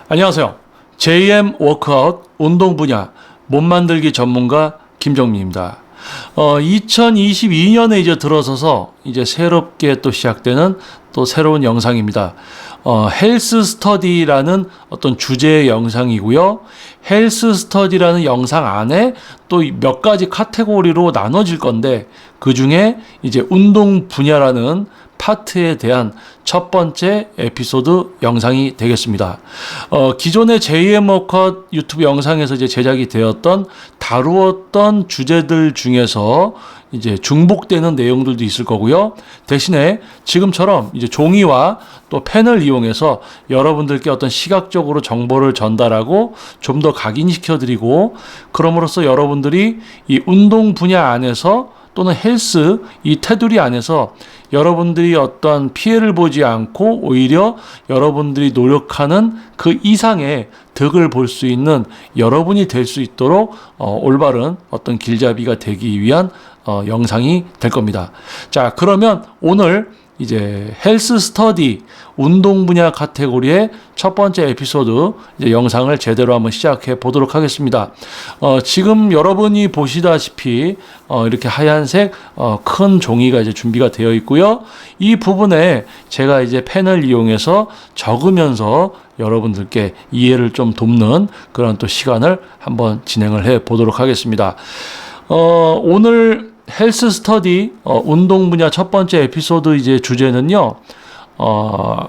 안녕하세요. JM 워크아웃 운동 분야 몸 만들기 전문가 김정민입니다. 2022년에 이제 들어서서 이제 새롭게 또 시작되는 또 새로운 영상입니다. 헬스 스터디라는 어떤 주제의 영상이고요. 헬스 스터디라는 영상 안에 또 몇 가지 카테고리로 나눠질 건데 그 중에 이제 운동 분야라는 파트에 대한 첫 번째 에피소드 영상이 되겠습니다. 기존의 JM 워크아웃 유튜브 영상에서 이제 제작이 되었던 다루었던 주제들 중에서 이제 중복되는 내용들도 있을 거고요. 대신에 지금처럼 이제 종이와 또 펜을 이용해서 여러분들께 어떤 시각적으로 정보를 전달하고 좀 더 각인시켜 드리고 그럼으로써 여러분들이 이 운동 분야 안에서 또는 헬스 이 테두리 안에서 여러분들이 어떤 피해를 보지 않고 오히려 여러분들이 노력하는 그 이상의 득을 볼 수 있는 여러분이 될 수 있도록 올바른 어떤 길잡이가 되기 위한 영상이 될 겁니다. 자, 그러면 오늘 이제 헬스 스터디 운동 분야 카테고리의 첫 번째 에피소드 이제 영상을 제대로 한번 시작해 보도록 하겠습니다. 지금 여러분이 보시다시피 이렇게 하얀색 큰 종이가 이제 준비가 되어 있고요. 이 부분에 제가 이제 펜을 이용해서 적으면서 여러분들께 이해를 좀 돕는 그런 또 시간을 한번 진행을 해 보도록 하겠습니다. 오늘 헬스 스터디 운동 분야 첫 번째 에피소드 이제 주제는요.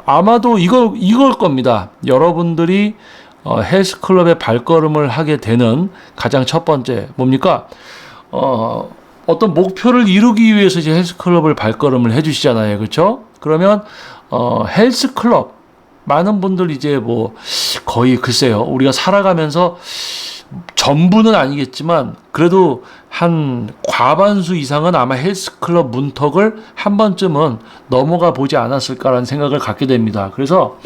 아마도 이걸 겁니다. 여러분들이 헬스 클럽에 발걸음을 하게 되는 가장 첫 번째 뭡니까? 어떤 목표를 이루기 위해서 이제 헬스 클럽을 발걸음을 해 주시잖아요. 그렇죠? 그러면 헬스 클럽 많은 분들 이제 뭐 거의 글쎄요. 우리가 살아가면서 전부는 아니겠지만 그래도 한 과반수 이상은 아마 헬스클럽 문턱을 한 번쯤은 넘어가 보지 않았을까라는 생각을 갖게 됩니다. 그래서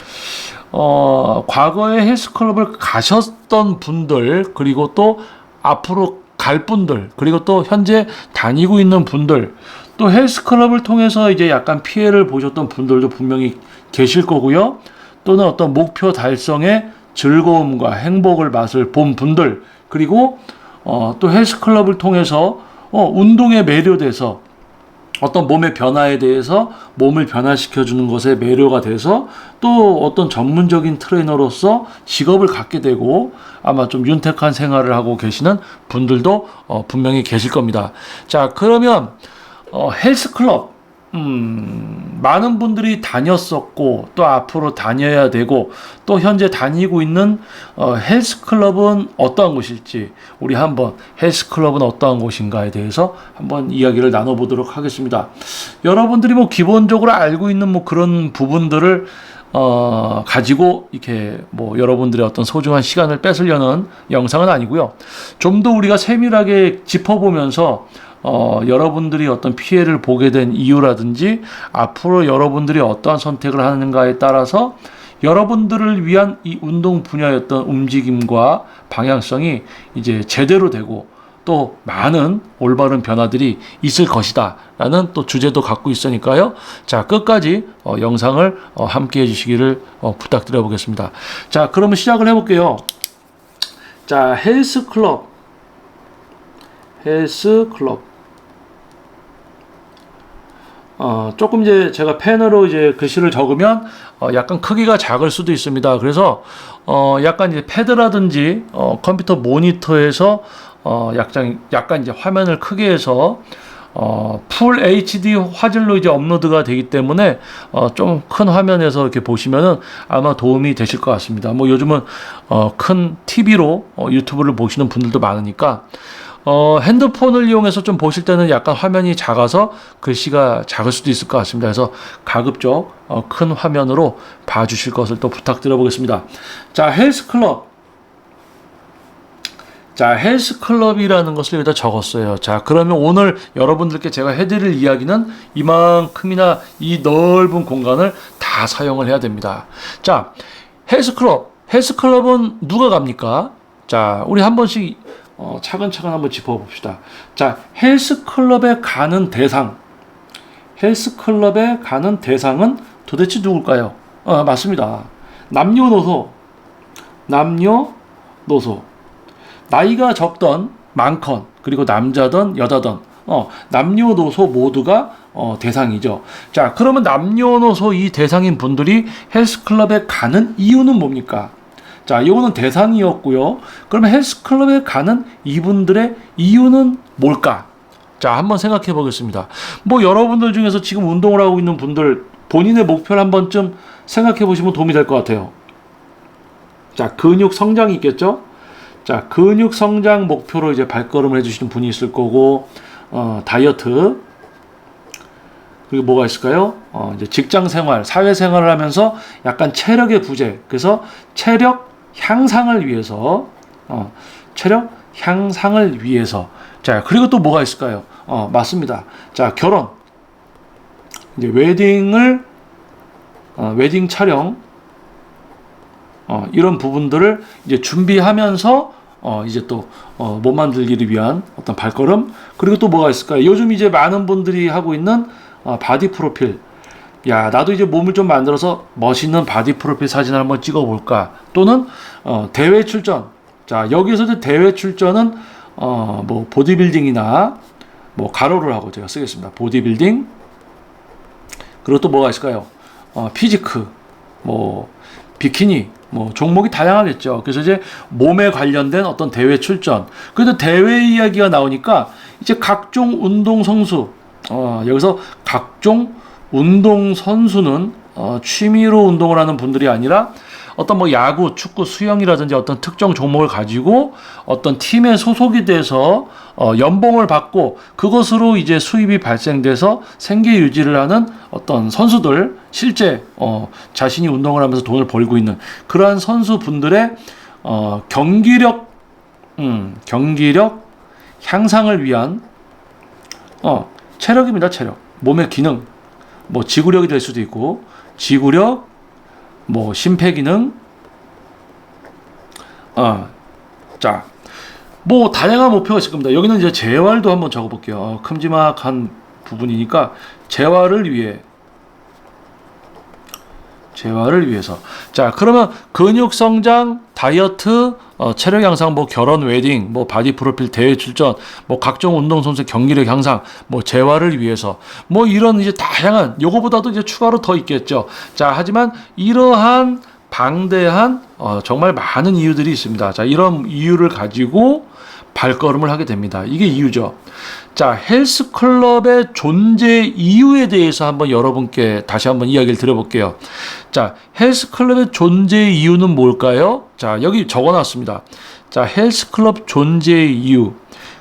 과거에 헬스클럽을 가셨던 분들 그리고 또 앞으로 갈 분들 그리고 또 현재 다니고 있는 분들 또 헬스클럽을 통해서 이제 약간 피해를 보셨던 분들도 분명히 계실 거고요. 또는 어떤 목표 달성에 즐거움과 행복을 맛을 본 분들 그리고 또 헬스클럽을 통해서 운동에 매료돼서 어떤 몸의 변화에 대해서 몸을 변화시켜주는 것에 매료가 돼서 또 어떤 전문적인 트레이너로서 직업을 갖게 되고 아마 좀 윤택한 생활을 하고 계시는 분들도 분명히 계실 겁니다. 자, 그러면 헬스클럽 많은 분들이 다녔었고 또 앞으로 다녀야 되고 또 현재 다니고 있는 헬스클럽은 어떠한 곳일지 우리 한번 헬스클럽은 어떠한 곳인가에 대해서 한번 이야기를 나눠보도록 하겠습니다. 여러분들이 뭐 기본적으로 알고 있는 뭐 그런 부분들을 가지고 이렇게 뭐 여러분들의 어떤 소중한 시간을 뺏으려는 영상은 아니고요. 좀 더 우리가 세밀하게 짚어보면서 여러분들이 어떤 피해를 보게 된 이유라든지 앞으로 여러분들이 어떠한 선택을 하는가에 따라서 여러분들을 위한 이 운동 분야의 어떤 움직임과 방향성이 이제 제대로 되고 또 많은 올바른 변화들이 있을 것이다 라는 또 주제도 갖고 있으니까요. 자, 끝까지 영상을 함께 해주시기를 부탁드려 보겠습니다. 자, 그러면 시작을 해볼게요. 자, 헬스클럽 조금 이제 제가 펜으로 이제 글씨를 적으면 약간 크기가 작을 수도 있습니다. 그래서 약간 이제 패드라든지 컴퓨터 모니터에서 약간 이제 화면을 크게 해서 풀 HD 화질로 이제 업로드가 되기 때문에 좀 큰 화면에서 이렇게 보시면은 아마 도움이 되실 것 같습니다. 뭐 요즘은 큰 TV로 유튜브를 보시는 분들도 많으니까 핸드폰을 이용해서 좀 보실 때는 약간 화면이 작아서 글씨가 작을 수도 있을 것 같습니다. 그래서 가급적 큰 화면으로 봐주실 것을 또 부탁드려 보겠습니다. 자, 헬스클럽이라는 것을 여기다 적었어요. 자, 그러면 오늘 여러분들께 제가 해드릴 이야기는 이만큼이나 이 넓은 공간을 다 사용을 해야 됩니다. 자, 헬스클럽은 누가 갑니까? 자, 우리 한 번씩 차근차근 한번 짚어봅시다. 자, 헬스클럽에 가는 대상은 도대체 누굴까요? 맞습니다. 남녀노소 남녀노소. 나이가 적던 많건 그리고 남자든 여자든 남녀노소 모두가 대상이죠. 자, 그러면 남녀노소 이 대상인 분들이 헬스클럽에 가는 이유는 뭡니까? 자, 이거는 대상이었고요. 그러면 헬스클럽에 가는 이분들의 이유는 뭘까? 자, 한번 생각해 보겠습니다. 뭐 여러분들 중에서 지금 운동을 하고 있는 분들 본인의 목표를 한 번쯤 생각해 보시면 도움이 될 것 같아요. 자, 근육 성장이 있겠죠? 자, 근육 성장 목표로 이제 발걸음을 해주시는 분이 있을 거고, 다이어트, 그리고 뭐가 있을까요? 이제 직장 생활, 사회 생활을 하면서 약간 체력의 부재, 그래서 체력 향상을 위해서, 자, 그리고 또 뭐가 있을까요? 맞습니다. 자, 결혼, 이제 웨딩 촬영, 이런 부분들을 이제 준비하면서 이제 또 몸 만들기를 위한 어떤 발걸음. 그리고 또 뭐가 있을까요? 요즘 이제 많은 분들이 하고 있는 바디 프로필. 야, 나도 이제 몸을 좀 만들어서 멋있는 바디 프로필 사진을 한번 찍어볼까. 또는 대회 출전. 자, 여기서도 대회 출전은 뭐 보디빌딩이나 뭐 가로를 하고 제가 쓰겠습니다. 보디빌딩. 그리고 또 뭐가 있을까요? 피지크, 뭐 비키니, 뭐 종목이 다양하겠죠. 그래서 이제 몸에 관련된 어떤 대회 출전. 그래도 대회 이야기가 나오니까 이제 각종 운동 선수, 여기서 각종 운동 선수는 취미로 운동을 하는 분들이 아니라 어떤 뭐 야구, 축구, 수영이라든지 어떤 특정 종목을 가지고 어떤 팀에 소속이 돼서 연봉을 받고 그것으로 이제 수입이 발생돼서 생계 유지를 하는 어떤 선수들, 실제 자신이 운동을 하면서 돈을 벌고 있는 그러한 선수분들의 경기력 향상을 위한 체력입니다. 체력. 몸의 기능, 뭐 지구력이 될 수도 있고 지구력, 뭐 심폐기능, 자, 뭐 다양한 목표가 있을 겁니다. 여기는 이제 재활도 한번 적어볼게요. 큼지막한 부분이니까 재활을 위해서. 자, 그러면 근육 성장, 다이어트, 체력 향상, 뭐 결혼, 웨딩, 뭐 바디 프로필, 대회 출전, 뭐 각종 운동 선수 경기력 향상, 뭐 재활을 위해서, 뭐 이런 이제 다양한 요거보다도 이제 추가로 더 있겠죠. 자, 하지만 이러한 방대한 정말 많은 이유들이 있습니다. 자, 이런 이유를 가지고 발걸음을 하게 됩니다. 이게 이유죠. 자, 헬스클럽의 존재 이유에 대해서 한번 여러분께 다시 한번 이야기를 드려볼게요. 자, 헬스클럽의 존재 이유는 뭘까요? 자, 여기 적어놨습니다. 자, 헬스클럽 존재 이유.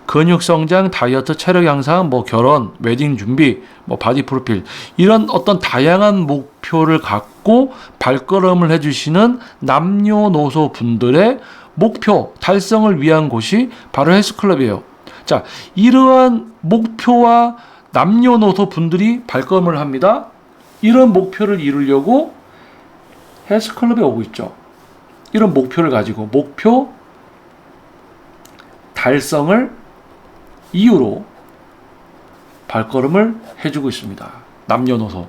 근육 성장, 다이어트, 체력 향상, 뭐 결혼, 웨딩 준비, 뭐 바디 프로필 이런 어떤 다양한 목표를 갖고 발걸음을 해주시는 남녀노소 분들의 목표 달성을 위한 곳이 바로 헬스클럽이에요. 자, 이러한 목표와 남녀노소 분들이 발걸음을 합니다. 이런 목표를 이루려고 헬스클럽에 오고 있죠. 이런 목표를 가지고 목표 달성을 이유로 발걸음을 해주고 있습니다. 남녀노소.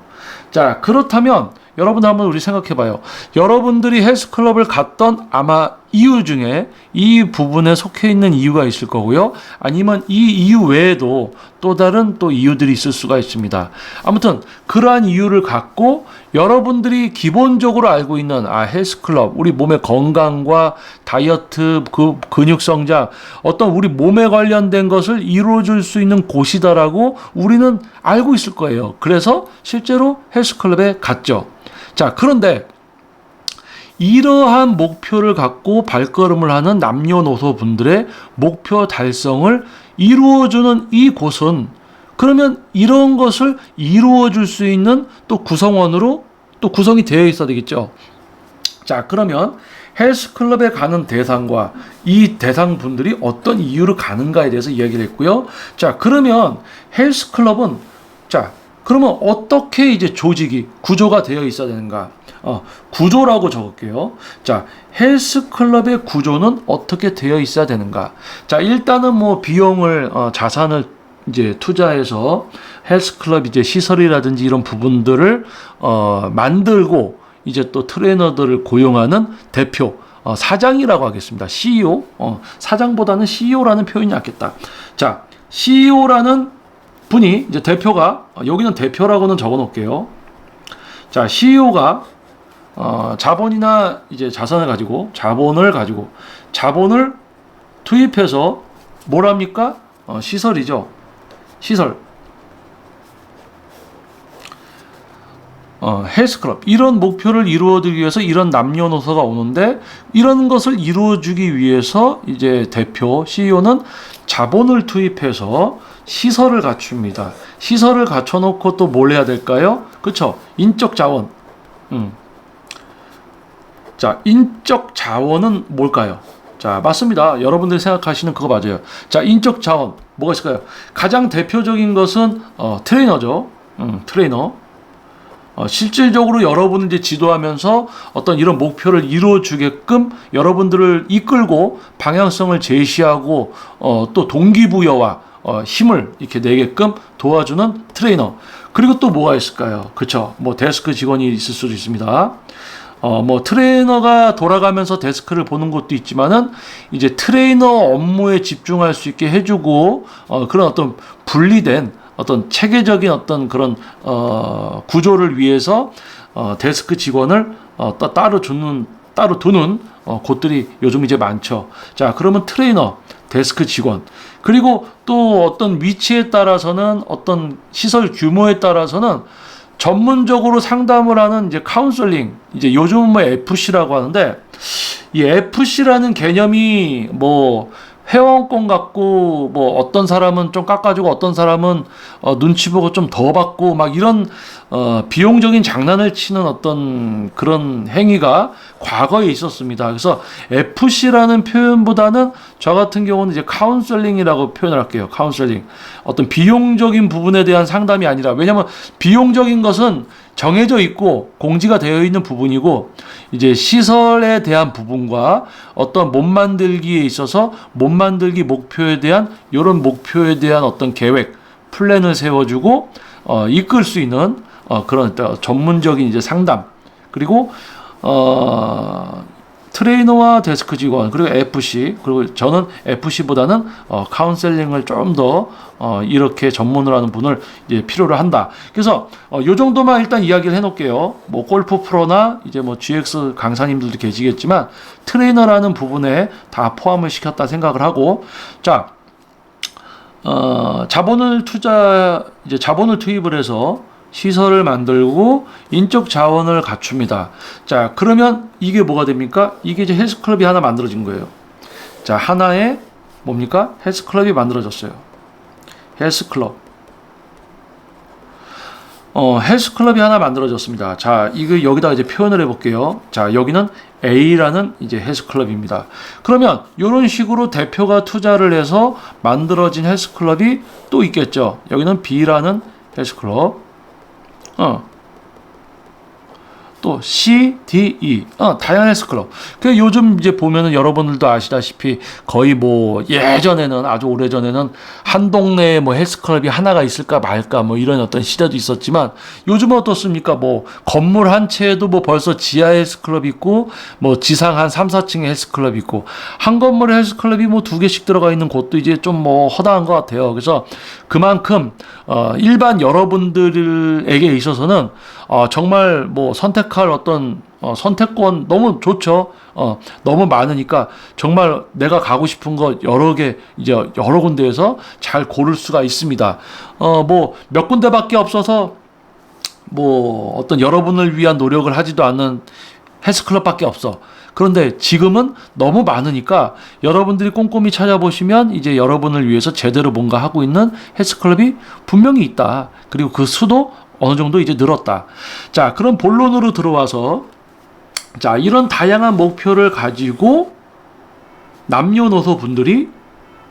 자, 그렇다면 여러분 한번 우리 생각해봐요. 여러분들이 헬스클럽을 갔던 아마 이유 중에 이 부분에 속해 있는 이유가 있을 거고요. 아니면 이 이유 외에도 또 다른 또 이유들이 있을 수가 있습니다. 아무튼 그러한 이유를 갖고 여러분들이 기본적으로 알고 있는 헬스클럽, 우리 몸의 건강과 다이어트, 근육 성장, 어떤 우리 몸에 관련된 것을 이루어줄 수 있는 곳이다라고 우리는 알고 있을 거예요. 그래서 실제로 헬스클럽에 갔죠. 자, 그런데 이러한 목표를 갖고 발걸음을 하는 남녀노소 분들의 목표 달성을 이루어주는 이 곳은 그러면 이런 것을 이루어줄 수 있는 또 구성원으로 또 구성이 되어 있어야 되겠죠. 자, 그러면 헬스클럽에 가는 대상과 이 대상분들이 어떤 이유로 가는가에 대해서 이야기를 했고요. 자, 그러면 헬스클럽은 그러면 어떻게 이제 조직이 구조가 되어 있어야 되는가? 구조라고 적을게요. 자, 헬스클럽의 구조는 어떻게 되어 있어야 되는가? 자, 일단은 뭐 비용을 자산을 이제 투자해서 헬스클럽 이제 시설이라든지 이런 부분들을 만들고 이제 또 트레이너들을 고용하는 대표 사장이라고 하겠습니다. CEO. 사장보다는 CEO라는 표현이 낫겠다. 자, CEO라는 분이 이제 대표가 여기는 대표라고는 적어 놓을게요. 자, CEO가 자본이나 이제 자산을 가지고 자본을 투입해서 뭘 합니까? 시설이죠. 시설. 헬스클럽. 이런 목표를 이루어주기 위해서 이런 남녀노소가 오는데 이런 것을 이루어주기 위해서 이제 대표, CEO는 자본을 투입해서 시설을 갖춥니다. 시설을 갖춰놓고 또 뭘 해야 될까요? 그렇죠. 인적 자원. 자, 인적 자원은 뭘까요? 자, 맞습니다. 여러분들이 생각하시는 그거 맞아요. 자, 인적 자원 뭐가 있을까요? 가장 대표적인 것은 트레이너죠. 트레이너. 실질적으로 여러분을 이제 지도하면서 어떤 이런 목표를 이루어주게끔 여러분들을 이끌고 방향성을 제시하고 또 동기부여와 힘을 이렇게 내게끔 도와주는 트레이너. 그리고 또 뭐가 있을까요? 그쵸? 뭐 데스크 직원이 있을 수도 있습니다. 뭐 트레이너가 돌아가면서 데스크를 보는 것도 있지만은 이제 트레이너 업무에 집중할 수 있게 해주고 그런 어떤 분리된 어떤 체계적인 어떤 그런 구조를 위해서 데스크 직원을 따로 두는 곳들이 요즘 이제 많죠. 자, 그러면 트레이너, 데스크 직원, 그리고 또 어떤 위치에 따라서는 어떤 시설 규모에 따라서는 전문적으로 상담을 하는 이제 카운셀링, 이제 요즘은 뭐 FC라고 하는데 이 FC라는 개념이 뭐 회원권 갖고 뭐 어떤 사람은 좀 깎아주고 어떤 사람은 눈치 보고 좀 더 받고 막 이런 비용적인 장난을 치는 어떤 그런 행위가 과거에 있었습니다. 그래서 FC라는 표현보다는 저 같은 경우는 이제 카운셀링이라고 표현을 할게요. 카운셀링. 어떤 비용적인 부분에 대한 상담이 아니라, 왜냐하면 비용적인 것은 정해져 있고 공지가 되어 있는 부분이고 이제 시설에 대한 부분과 어떤 몸 만들기에 있어서 몸 만들기 목표에 대한 이런 목표에 대한 어떤 계획, 플랜을 세워주고 이끌 수 있는 그런 전문적인 이제 상담, 그리고 트레이너와 데스크 직원, 그리고 FC, 그리고 저는 FC보다는 카운셀링을 좀 더 이렇게 전문으로 하는 분을 이제 필요로 한다. 그래서 요 정도만 일단 이야기를 해놓을게요. 뭐 골프 프로나 이제 뭐 GX 강사님들도 계시겠지만 트레이너라는 부분에 다 포함을 시켰다 생각을 하고, 자, 자본을 투입을 해서 시설을 만들고 인적 자원을 갖춥니다. 자, 그러면 이게 뭐가 됩니까? 이게 이제 헬스클럽이 하나 만들어진 거예요. 자, 하나의 뭡니까? 헬스클럽이 만들어졌어요. 헬스클럽. 헬스클럽이 하나 만들어졌습니다. 자, 이거 여기다가 이제 표현을 해볼게요. 자, 여기는 A라는 이제 헬스클럽입니다. 그러면 이런 식으로 대표가 투자를 해서 만들어진 헬스클럽이 또 있겠죠. 여기는 B라는 헬스클럽. 또 C, D, E, 다양한 헬스클럽. 그 요즘 이제 보면은 여러분들도 아시다시피 거의 뭐 예전에는, 아주 오래전에는 한 동네에 뭐 헬스클럽이 하나가 있을까 말까 뭐 이런 어떤 시대도 있었지만 요즘은 어떻습니까? 뭐 건물 한 채에도 뭐 벌써 지하 헬스클럽 있고 뭐 지상 한 3, 4층에 헬스클럽 있고 한 건물에 헬스클럽이 뭐 2개씩 들어가 있는 곳도 이제 좀 뭐 허다한 것 같아요. 그래서 그만큼 일반 여러분들에게 있어서는 정말 뭐 선택할 어떤 선택권 너무 좋죠. 너무 많으니까 정말 내가 가고 싶은 거 여러 개, 이제 여러 군데에서 잘 고를 수가 있습니다. 뭐 몇 군데밖에 없어서 뭐 어떤 여러분을 위한 노력을 하지도 않는 헬스클럽밖에 없어. 그런데 지금은 너무 많으니까 여러분들이 꼼꼼히 찾아보시면 이제 여러분을 위해서 제대로 뭔가 하고 있는 헬스클럽이 분명히 있다. 그리고 그 수도 어느 정도 이제 늘었다. 자, 그럼 본론으로 들어와서, 자, 이런 다양한 목표를 가지고 남녀노소 분들이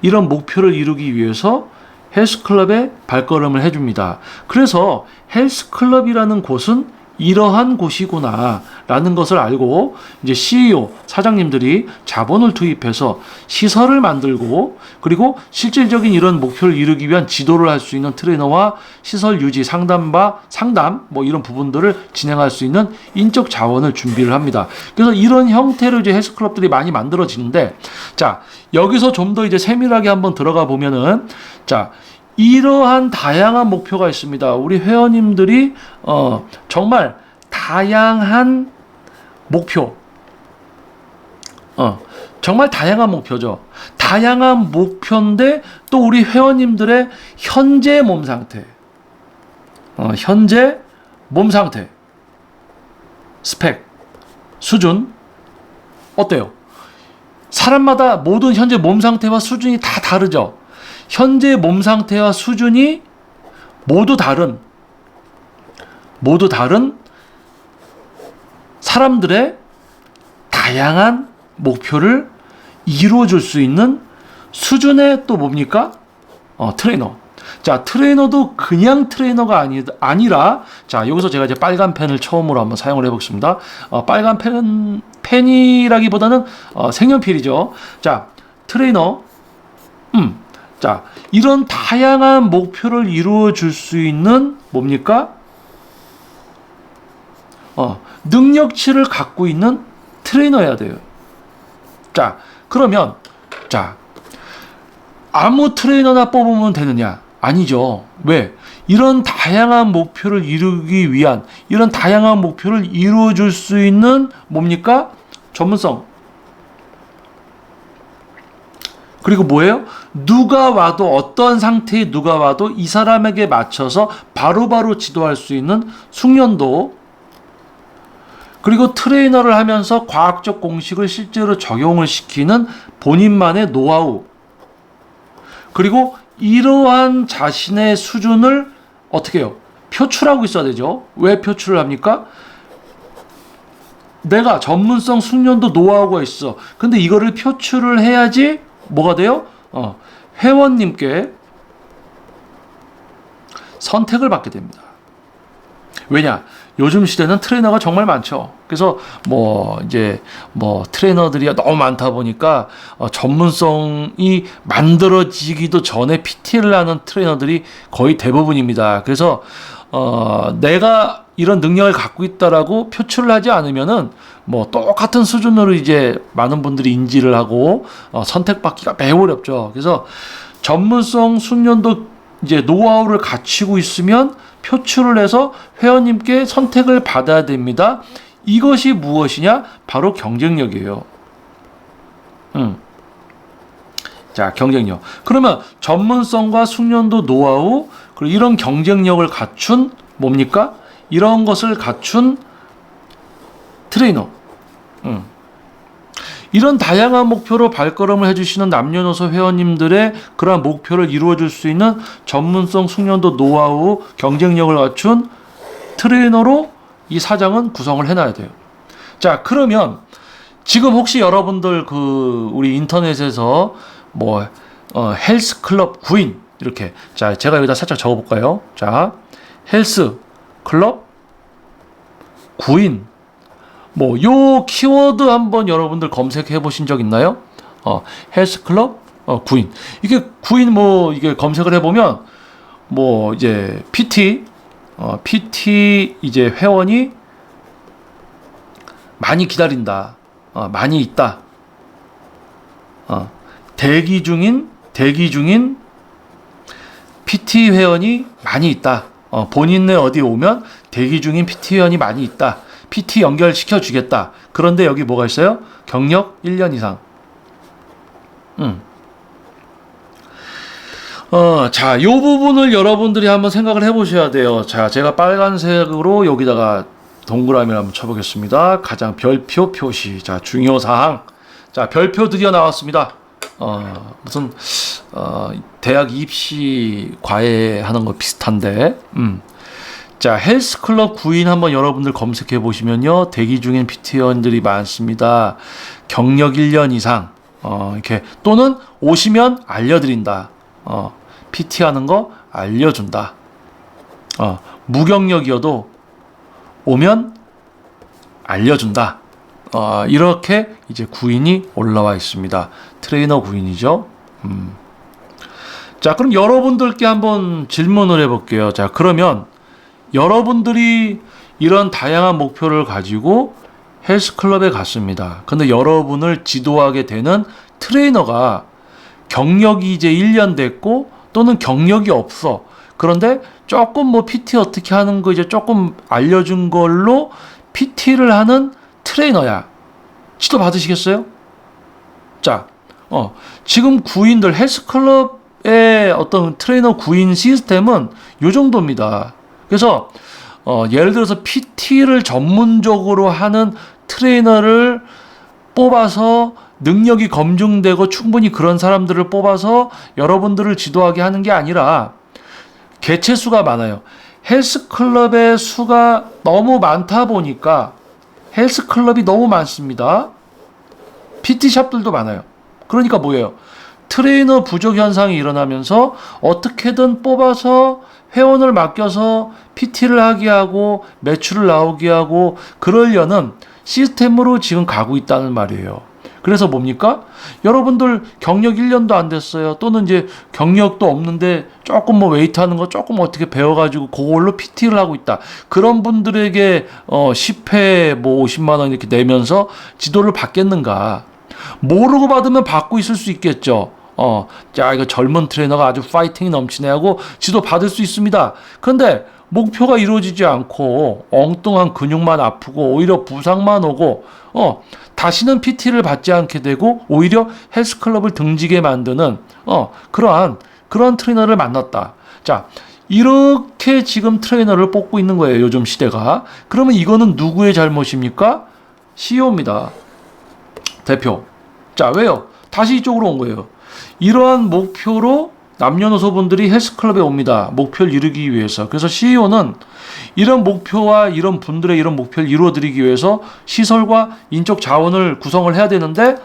이런 목표를 이루기 위해서 헬스클럽에 발걸음을 해줍니다. 그래서 헬스클럽이라는 곳은 이러한 곳이구나라는 것을 알고 이제 CEO 사장님들이 자본을 투입해서 시설을 만들고 그리고 실질적인 이런 목표를 이루기 위한 지도를 할 수 있는 트레이너와 시설 유지 상담 뭐 이런 부분들을 진행할 수 있는 인적 자원을 준비를 합니다. 그래서 이런 형태로 이제 헬스클럽들이 많이 만들어지는데 자 여기서 좀 더 이제 세밀하게 한번 들어가 보면은 자 이러한 다양한 목표가 있습니다. 우리 회원님들이 정말 다양한 목표, 정말 다양한 목표죠. 다양한 목표인데 또 우리 회원님들의 현재 몸 상태, 현재 몸 상태, 스펙, 수준 어때요? 사람마다 모든 현재 몸 상태와 수준이 다 다르죠. 현재 몸 상태와 수준이 모두 다른 사람들의 다양한 목표를 이루어줄 수 있는 수준의 또 뭡니까? 트레이너. 자, 트레이너도 그냥 트레이너가 아니라 자, 여기서 제가 이제 빨간 펜을 처음으로 한번 사용을 해보겠습니다. 빨간 펜이라기보다는 색연필이죠. 자, 트레이너. 자, 이런 다양한 목표를 이루어 줄 수 있는 뭡니까? 능력치를 갖고 있는 트레이너여야 돼요. 자, 그러면 자, 아무 트레이너나 뽑으면 되느냐? 아니죠. 왜? 이런 다양한 목표를 이루기 위한 이런 다양한 목표를 이루어 줄 수 있는 뭡니까? 전문성. 그리고 뭐예요? 누가 와도 어떤 상태의 누가 와도 이 사람에게 맞춰서 바로바로 지도할 수 있는 숙련도 그리고 트레이너를 하면서 과학적 공식을 실제로 적용을 시키는 본인만의 노하우 그리고 이러한 자신의 수준을 어떻게 해요? 표출하고 있어야 되죠. 왜 표출을 합니까? 내가 전문성 숙련도 노하우가 있어. 근데 이거를 표출을 해야지 뭐가 돼요? 회원님께 선택을 받게 됩니다. 왜냐? 요즘 시대는 트레이너가 정말 많죠. 그래서 이제 트레이너들이 너무 많다 보니까 전문성이 만들어지기도 전에 PT를 하는 트레이너들이 거의 대부분입니다. 그래서 내가 이런 능력을 갖고 있다라고 표출을 하지 않으면은 똑같은 수준으로 이제 많은 분들이 인지를 하고 선택받기가 매우 어렵죠. 그래서 전문성 숙련도 이제 노하우를 갖추고 있으면 표출을 해서 회원님께 선택을 받아야 됩니다. 이것이 무엇이냐? 바로 경쟁력이에요. 자, 경쟁력. 그러면 전문성과 숙련도 노하우, 그리고 이런 경쟁력을 갖춘 뭡니까? 이런 것을 갖춘 트레이너. 이런 다양한 목표로 발걸음을 해주시는 남녀노소 회원님들의 그러한 목표를 이루어줄 수 있는 전문성, 숙련도, 노하우, 경쟁력을 갖춘 트레이너로 이 사장은 구성을 해놔야 돼요. 자, 그러면 지금 혹시 여러분들 우리 인터넷에서 헬스클럽 구인 이렇게 자 제가 여기다 살짝 적어볼까요? 자, 헬스클럽 구인 요 키워드 한번 여러분들 검색해 보신 적 있나요? 헬스클럽 구인. 이게 구인 이게 검색을 해 보면 이제 PT 이제 회원이 많이 기다린다. 많이 있다. 대기 중인 PT 회원이 많이 있다. 본인네 어디 오면 대기 중인 PT 회원이 많이 있다. PT 연결시켜 주겠다. 그런데 여기 뭐가 있어요? 경력 1년 이상. 자, 요 부분을 여러분들이 한번 생각을 해보셔야 돼요. 자, 제가 빨간색으로 여기다가 동그라미를 한번 쳐보겠습니다. 가장 별표 표시. 자, 중요사항. 자, 별표 드디어 나왔습니다. 무슨, 대학 입시 과외하는 거 비슷한데, 자, 헬스클럽 구인 한번 여러분들 검색해 보시면요. 대기 중인 PT원들이 많습니다. 경력 1년 이상, 이렇게, 또는 오시면 알려드린다. PT 하는 거 알려준다. 무경력이어도 오면 알려준다. 이렇게 이제 구인이 올라와 있습니다. 트레이너 구인이죠. 자, 그럼 여러분들께 한번 질문을 해볼게요. 자, 그러면 여러분들이 이런 다양한 목표를 가지고 헬스클럽에 갔습니다. 근데 여러분을 지도하게 되는 트레이너가 경력이 이제 1년 됐고 또는 경력이 없어. 그런데 조금 뭐 PT 어떻게 하는 거 이제 조금 알려준 걸로 PT를 하는 트레이너야. 지도 받으시겠어요? 자, 지금 구인들 헬스클럽의 어떤 트레이너 구인 시스템은 요 정도입니다. 그래서 예를 들어서 PT를 전문적으로 하는 트레이너를 뽑아서 능력이 검증되고 충분히 그런 사람들을 뽑아서 여러분들을 지도하게 하는 게 아니라 개체 수가 많아요. 헬스클럽의 수가 너무 많다 보니까 헬스클럽이 너무 많습니다. PT샵들도 많아요. 그러니까 뭐예요? 트레이너 부족 현상이 일어나면서 어떻게든 뽑아서 회원을 맡겨서 PT를 하게 하고 매출을 나오게 하고 그러려는 시스템으로 지금 가고 있다는 말이에요. 그래서 뭡니까? 여러분들 경력 1년도 안 됐어요. 또는 이제 경력도 없는데 조금 뭐 웨이트 하는 거 조금 어떻게 배워가지고 그걸로 PT를 하고 있다. 그런 분들에게 10회 뭐 50만 원 이렇게 내면서 지도를 받겠는가? 모르고 받으면 받고 있을 수 있겠죠. 자, 이거 젊은 트레이너가 아주 파이팅이 넘치네 하고 지도 받을 수 있습니다. 그런데 목표가 이루어지지 않고 엉뚱한 근육만 아프고 오히려 부상만 오고 다시는 PT를 받지 않게 되고 오히려 헬스클럽을 등지게 만드는 그런 트레이너를 만났다. 자, 이렇게 지금 트레이너를 뽑고 있는 거예요. 요즘 시대가. 그러면 이거는 누구의 잘못입니까? CEO입니다. 대표. 자, 왜요? 다시 이쪽으로 온 거예요. 이러한 목표로 남녀노소 분들이 헬스클럽에 옵니다. 목표를 이루기 위해서. 그래서 CEO는 이런 목표와 이런 분들의 이런 목표를 이루어드리기 위해서 시설과 인적 자원을 구성을 해야 되는데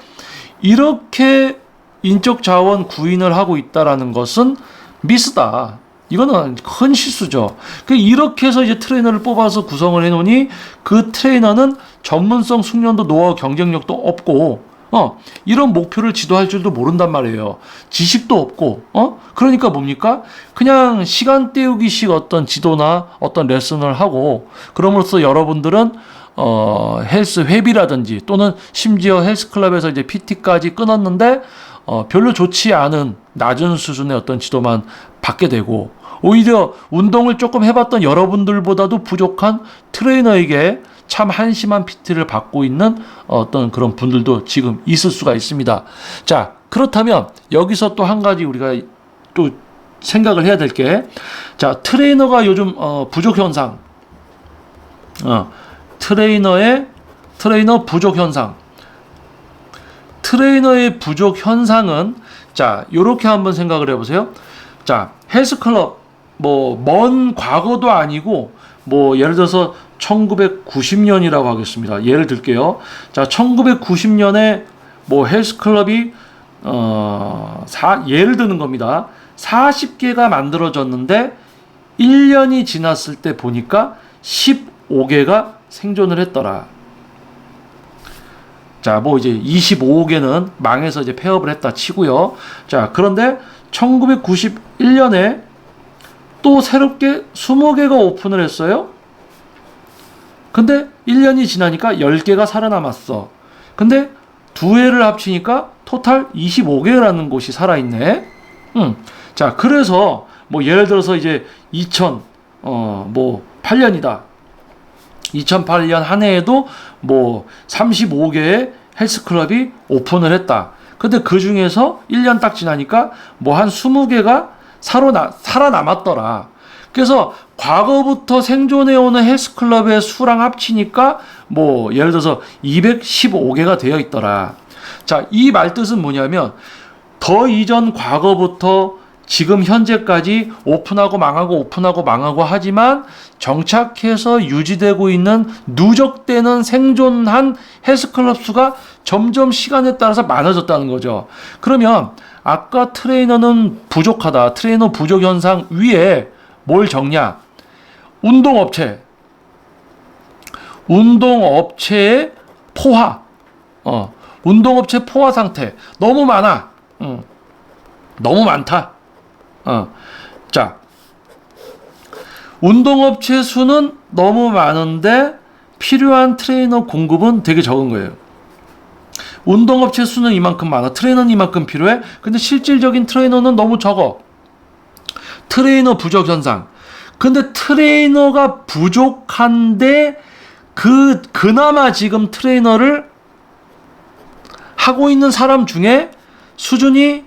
이렇게 인적 자원 구인을 하고 있다라는 것은 미스다. 이거는 큰 실수죠. 이렇게 해서 이제 트레이너를 뽑아서 구성을 해놓으니 그 트레이너는 전문성, 숙련도, 노하우, 경쟁력도 없고 이런 목표를 지도할 줄도 모른단 말이에요. 지식도 없고, 그러니까 뭡니까? 그냥 시간 때우기식 어떤 지도나 어떤 레슨을 하고, 그럼으로써 여러분들은, 헬스 회비라든지 또는 심지어 헬스클럽에서 이제 PT까지 끊었는데, 별로 좋지 않은 낮은 수준의 어떤 지도만 받게 되고, 오히려 운동을 조금 해봤던 여러분들보다도 부족한 트레이너에게 참 한심한 PT를 받고 있는 어떤 그런 분들도 지금 있을 수가 있습니다. 자, 그렇다면 여기서 또 한 가지 우리가 또 생각을 해야 될 게, 자, 트레이너가 요즘 부족 현상, 트레이너 부족 현상, 트레이너의 부족 현상은 자, 요렇게 한번 생각을 해보세요. 자, 헬스클럽 뭐 먼 과거도 아니고 뭐 예를 들어서 1990년이라고 하겠습니다. 예를 들게요. 자, 1990년에 뭐 헬스클럽이 예를 드는 겁니다. 40개가 만들어졌는데 1년이 지났을 때 보니까 15개가 생존을 했더라. 자, 뭐 이제 25개는 망해서 이제 폐업을 했다 치고요. 자, 그런데 1991년에 또 새롭게 20개가 오픈을 했어요. 근데 1년이 지나니까 10개가 살아남았어. 근데 두 해를 합치니까 토탈 25개라는 곳이 살아있네. 자, 그래서 뭐 예를 들어서 이제 8년이다. 2008년 한 해에도 뭐 35개의 헬스클럽이 오픈을 했다. 근데 그 중에서 1년 딱 지나니까 뭐 한 20개가 살아남았더라. 그래서 과거부터 생존해오는 헬스클럽의 수랑 합치니까 뭐 예를 들어서 215개가 되어 있더라. 자, 이 말뜻은 뭐냐면 더 이전 과거부터 지금 현재까지 오픈하고 망하고 하지만 정착해서 유지되고 있는 누적되는 생존한 헬스클럽 수가 점점 시간에 따라서 많아졌다는 거죠. 그러면 아까 트레이너는 부족하다, 트레이너 부족 현상 위에 뭘 적냐? 운동업체, 운동업체의 포화, 운동업체 포화 상태 너무 많아. 너무 많다. 자, 운동업체 수는 너무 많은데 필요한 트레이너 공급은 되게 적은 거예요. 운동업체 수는 이만큼 많아. 트레이너는 이만큼 필요해. 근데 실질적인 트레이너는 너무 적어. 트레이너 부족 현상. 근데 트레이너가 부족한데 그나마 지금 트레이너를 하고 있는 사람 중에 수준이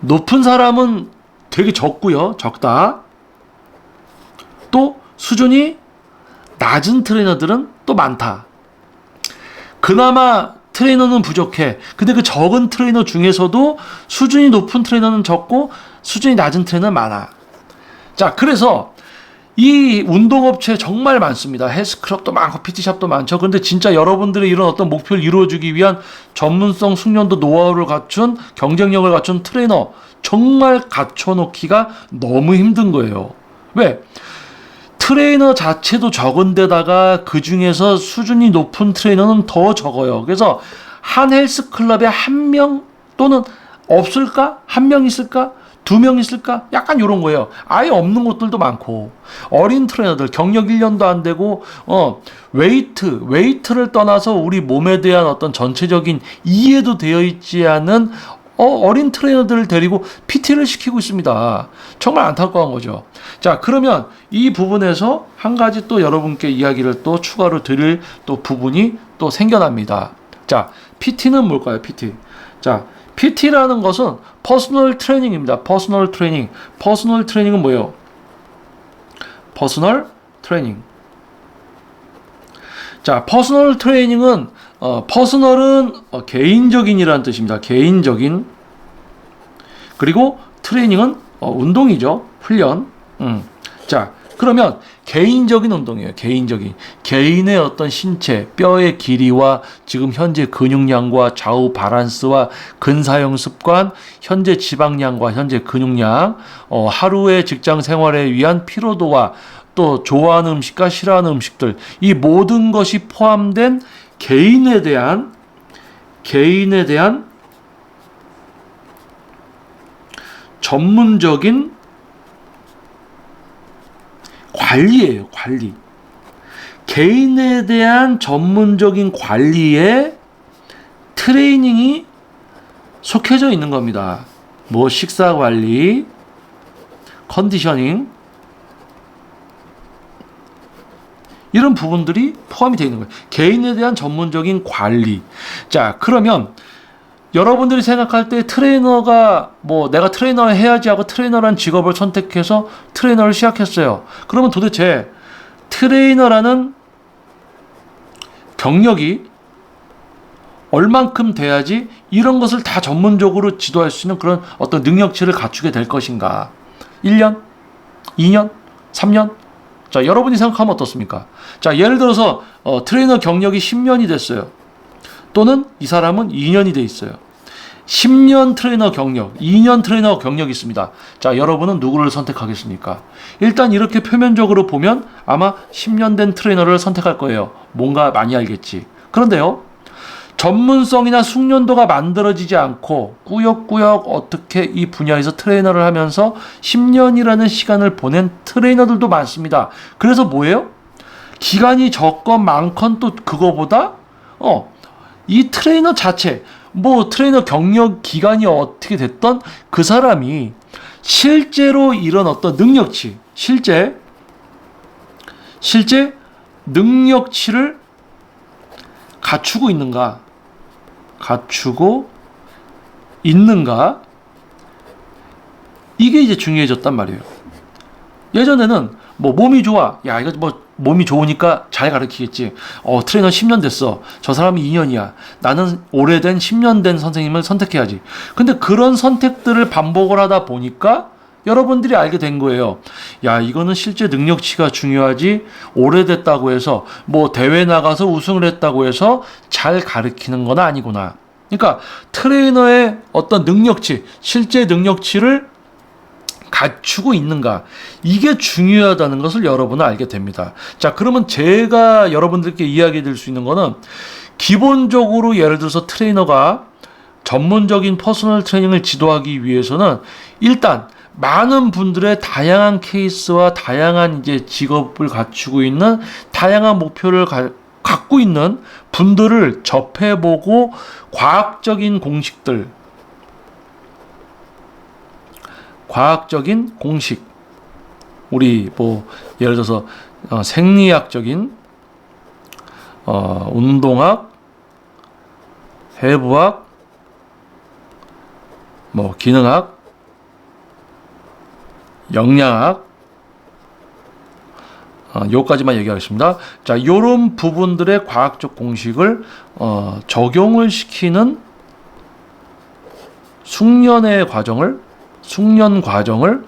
높은 사람은 되게 적고요. 적다. 또 수준이 낮은 트레이너들은 또 많다. 그나마 트레이너는 부족해. 근데 그 적은 트레이너 중에서도 수준이 높은 트레이너는 적고 수준이 낮은 트레이너는 많아. 자, 그래서 이 운동업체 정말 많습니다. 헬스클럽도 많고 PT샵도 많죠. 그런데 진짜 여러분들의 이런 어떤 목표를 이루어주기 위한 전문성, 숙련도, 노하우를 갖춘, 경쟁력을 갖춘 트레이너 정말 갖춰놓기가 너무 힘든 거예요. 왜? 트레이너 자체도 적은데다가 그 중에서 수준이 높은 트레이너는 더 적어요. 그래서 한 헬스클럽에 한 명 또는 없을까? 한 명 있을까? 두 명 있을까? 약간 이런 거예요. 아예 없는 곳들도 많고, 어린 트레이너들 경력 1년도 안 되고 웨이트를 떠나서 우리 몸에 대한 어떤 전체적인 이해도 되어 있지 않은 어린 트레이너들을 데리고 PT를 시키고 있습니다. 정말 안타까운 거죠. 자, 그러면 이 부분에서 한 가지 또 여러분께 이야기를 또 추가로 드릴 또 부분이 또 생겨납니다. 자, PT는 뭘까요? PT. 자, PT라는 것은 퍼스널 트레이닝입니다. 퍼스널 트레이닝. 퍼스널 트레이닝은 뭐예요? 퍼스널 트레이닝. 자, 퍼스널 트레이닝은 퍼스널은 개인적인이라는 뜻입니다. 개인적인. 그리고 트레이닝은 운동이죠. 훈련. 자, 그러면 개인적인 운동이에요. 개인적인. 개인의 어떤 신체, 뼈의 길이와 지금 현재 근육량과 좌우 바란스와 근사형 습관, 현재 지방량과 현재 근육량, 하루의 직장 생활에 위한 피로도와 또 좋아하는 음식과 싫어하는 음식들, 이 모든 것이 포함된 개인에 대한 전문적인 관리예요. 관리. 개인에 대한 전문적인 관리에 트레이닝이 속해져 있는 겁니다. 뭐 식사 관리, 컨디셔닝, 이런 부분들이 포함이 되어 있는 거예요. 개인에 대한 전문적인 관리. 자, 그러면 여러분들이 생각할 때 트레이너가 뭐 내가 트레이너를 해야지 하고 트레이너라는 직업을 선택해서 트레이너를 시작했어요. 그러면 도대체 트레이너라는 경력이 얼만큼 돼야지 이런 것을 다 전문적으로 지도할 수 있는 그런 어떤 능력치를 갖추게 될 것인가? 1년? 2년? 3년? 자, 여러분이 생각하면 어떻습니까? 자, 예를 들어서 트레이너 경력이 10년이 됐어요. 또는 이 사람은 2년이 돼 있어요. 10년 트레이너 경력, 2년 트레이너 경력이 있습니다. 자, 여러분은 누구를 선택하겠습니까? 일단 이렇게 표면적으로 보면 아마 10년 된 트레이너를 선택할 거예요. 뭔가 많이 알겠지. 그런데요, 전문성이나 숙련도가 만들어지지 않고 꾸역꾸역 어떻게 이 분야에서 트레이너를 하면서 10년이라는 시간을 보낸 트레이너들도 많습니다. 그래서 뭐예요? 기간이 적건 많건 또 그거보다 이 트레이너 자체, 뭐 트레이너 경력 기간이 어떻게 됐던 그 사람이 실제로 이런 어떤 능력치, 실제 능력치를 갖추고 있는가? 이게 이제 중요해졌단 말이에요. 예전에는 뭐 몸이 좋아. 야, 이거 뭐 몸이 좋으니까 잘 가르치겠지. 트레이너 10년 됐어. 저 사람이 2년이야. 나는 오래된 10년 된 선생님을 선택해야지. 근데 그런 선택들을 반복을 하다 보니까 여러분들이 알게 된 거예요. 야, 이거는 실제 능력치가 중요하지. 오래됐다고 해서 뭐 대회 나가서 우승을 했다고 해서 잘 가르치는 건 아니구나. 그러니까 트레이너의 어떤 능력치, 실제 능력치를 갖추고 있는가, 이게 중요하다는 것을 여러분은 알게 됩니다. 자, 그러면 제가 여러분들께 이야기 드릴 수 있는 거는, 기본적으로 예를 들어서 트레이너가 전문적인 퍼스널 트레이닝을 지도하기 위해서는 일단 많은 분들의 다양한 케이스와 다양한 이제 직업을 갖추고 있는 다양한 목표를 갖고 있는 분들을 접해보고 과학적인 공식, 우리 뭐 예를 들어서 생리학적인, 운동학, 해부학, 뭐 기능학, 영양학, 요까지만 얘기하겠습니다. 자, 요런 부분들의 과학적 공식을 적용을 시키는 숙련 과정을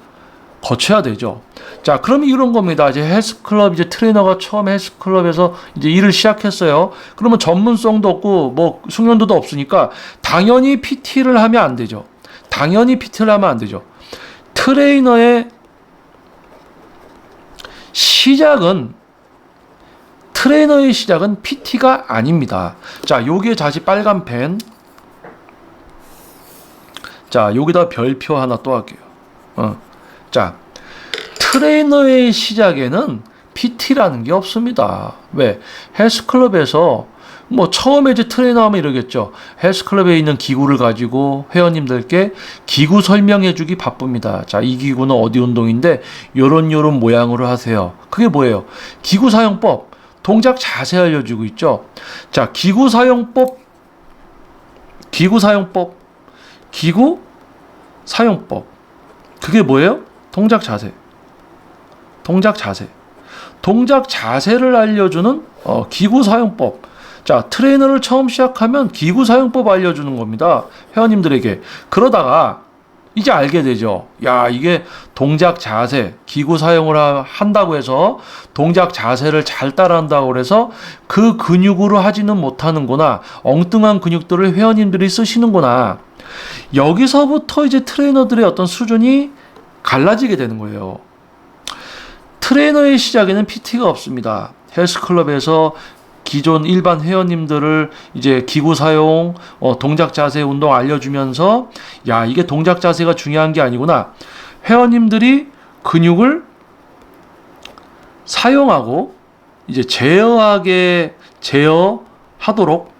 거쳐야 되죠. 자, 그럼 이런 겁니다. 이제 헬스클럽, 이제 트레이너가 처음 헬스클럽에서 이제 일을 시작했어요. 그러면 전문성도 없고 뭐 숙련도도 없으니까 당연히 PT를 하면 안 되죠. 트레이너의 시작은 PT가 아닙니다. 자, 요게 다시 빨간 펜. 자, 여기다 별표 하나 또 할게요. 자, 트레이너의 시작에는 PT라는 게 없습니다. 왜? 헬스클럽에서 뭐 처음에 이제 트레이너 하면 이러겠죠. 헬스클럽에 있는 기구를 가지고 회원님들께 기구 설명해 주기 바쁩니다. 자, 이 기구는 어디 운동인데 요런 모양으로 하세요. 그게 뭐예요? 기구 사용법, 동작 자세 알려주고 있죠. 자, 기구 사용법. 그게 뭐예요? 동작 자세를 알려주는 기구 사용법. 자, 트레이너를 처음 시작하면 기구 사용법 알려주는 겁니다. 회원님들에게. 그러다가 이제 알게 되죠. 야, 이게 동작 자세, 기구 사용을 한다고 해서 동작 자세를 잘 따라한다고 해서 그 근육으로 하지는 못하는구나. 엉뚱한 근육들을 회원님들이 쓰시는구나. 여기서부터 이제 트레이너들의 어떤 수준이 갈라지게 되는 거예요. 트레이너의 시작에는 PT가 없습니다. 헬스클럽에서 기존 일반 회원님들을 이제 기구 사용, 동작 자세 운동 알려주면서, 야, 이게 동작 자세가 중요한 게 아니구나. 회원님들이 근육을 사용하고 이제 제어하도록,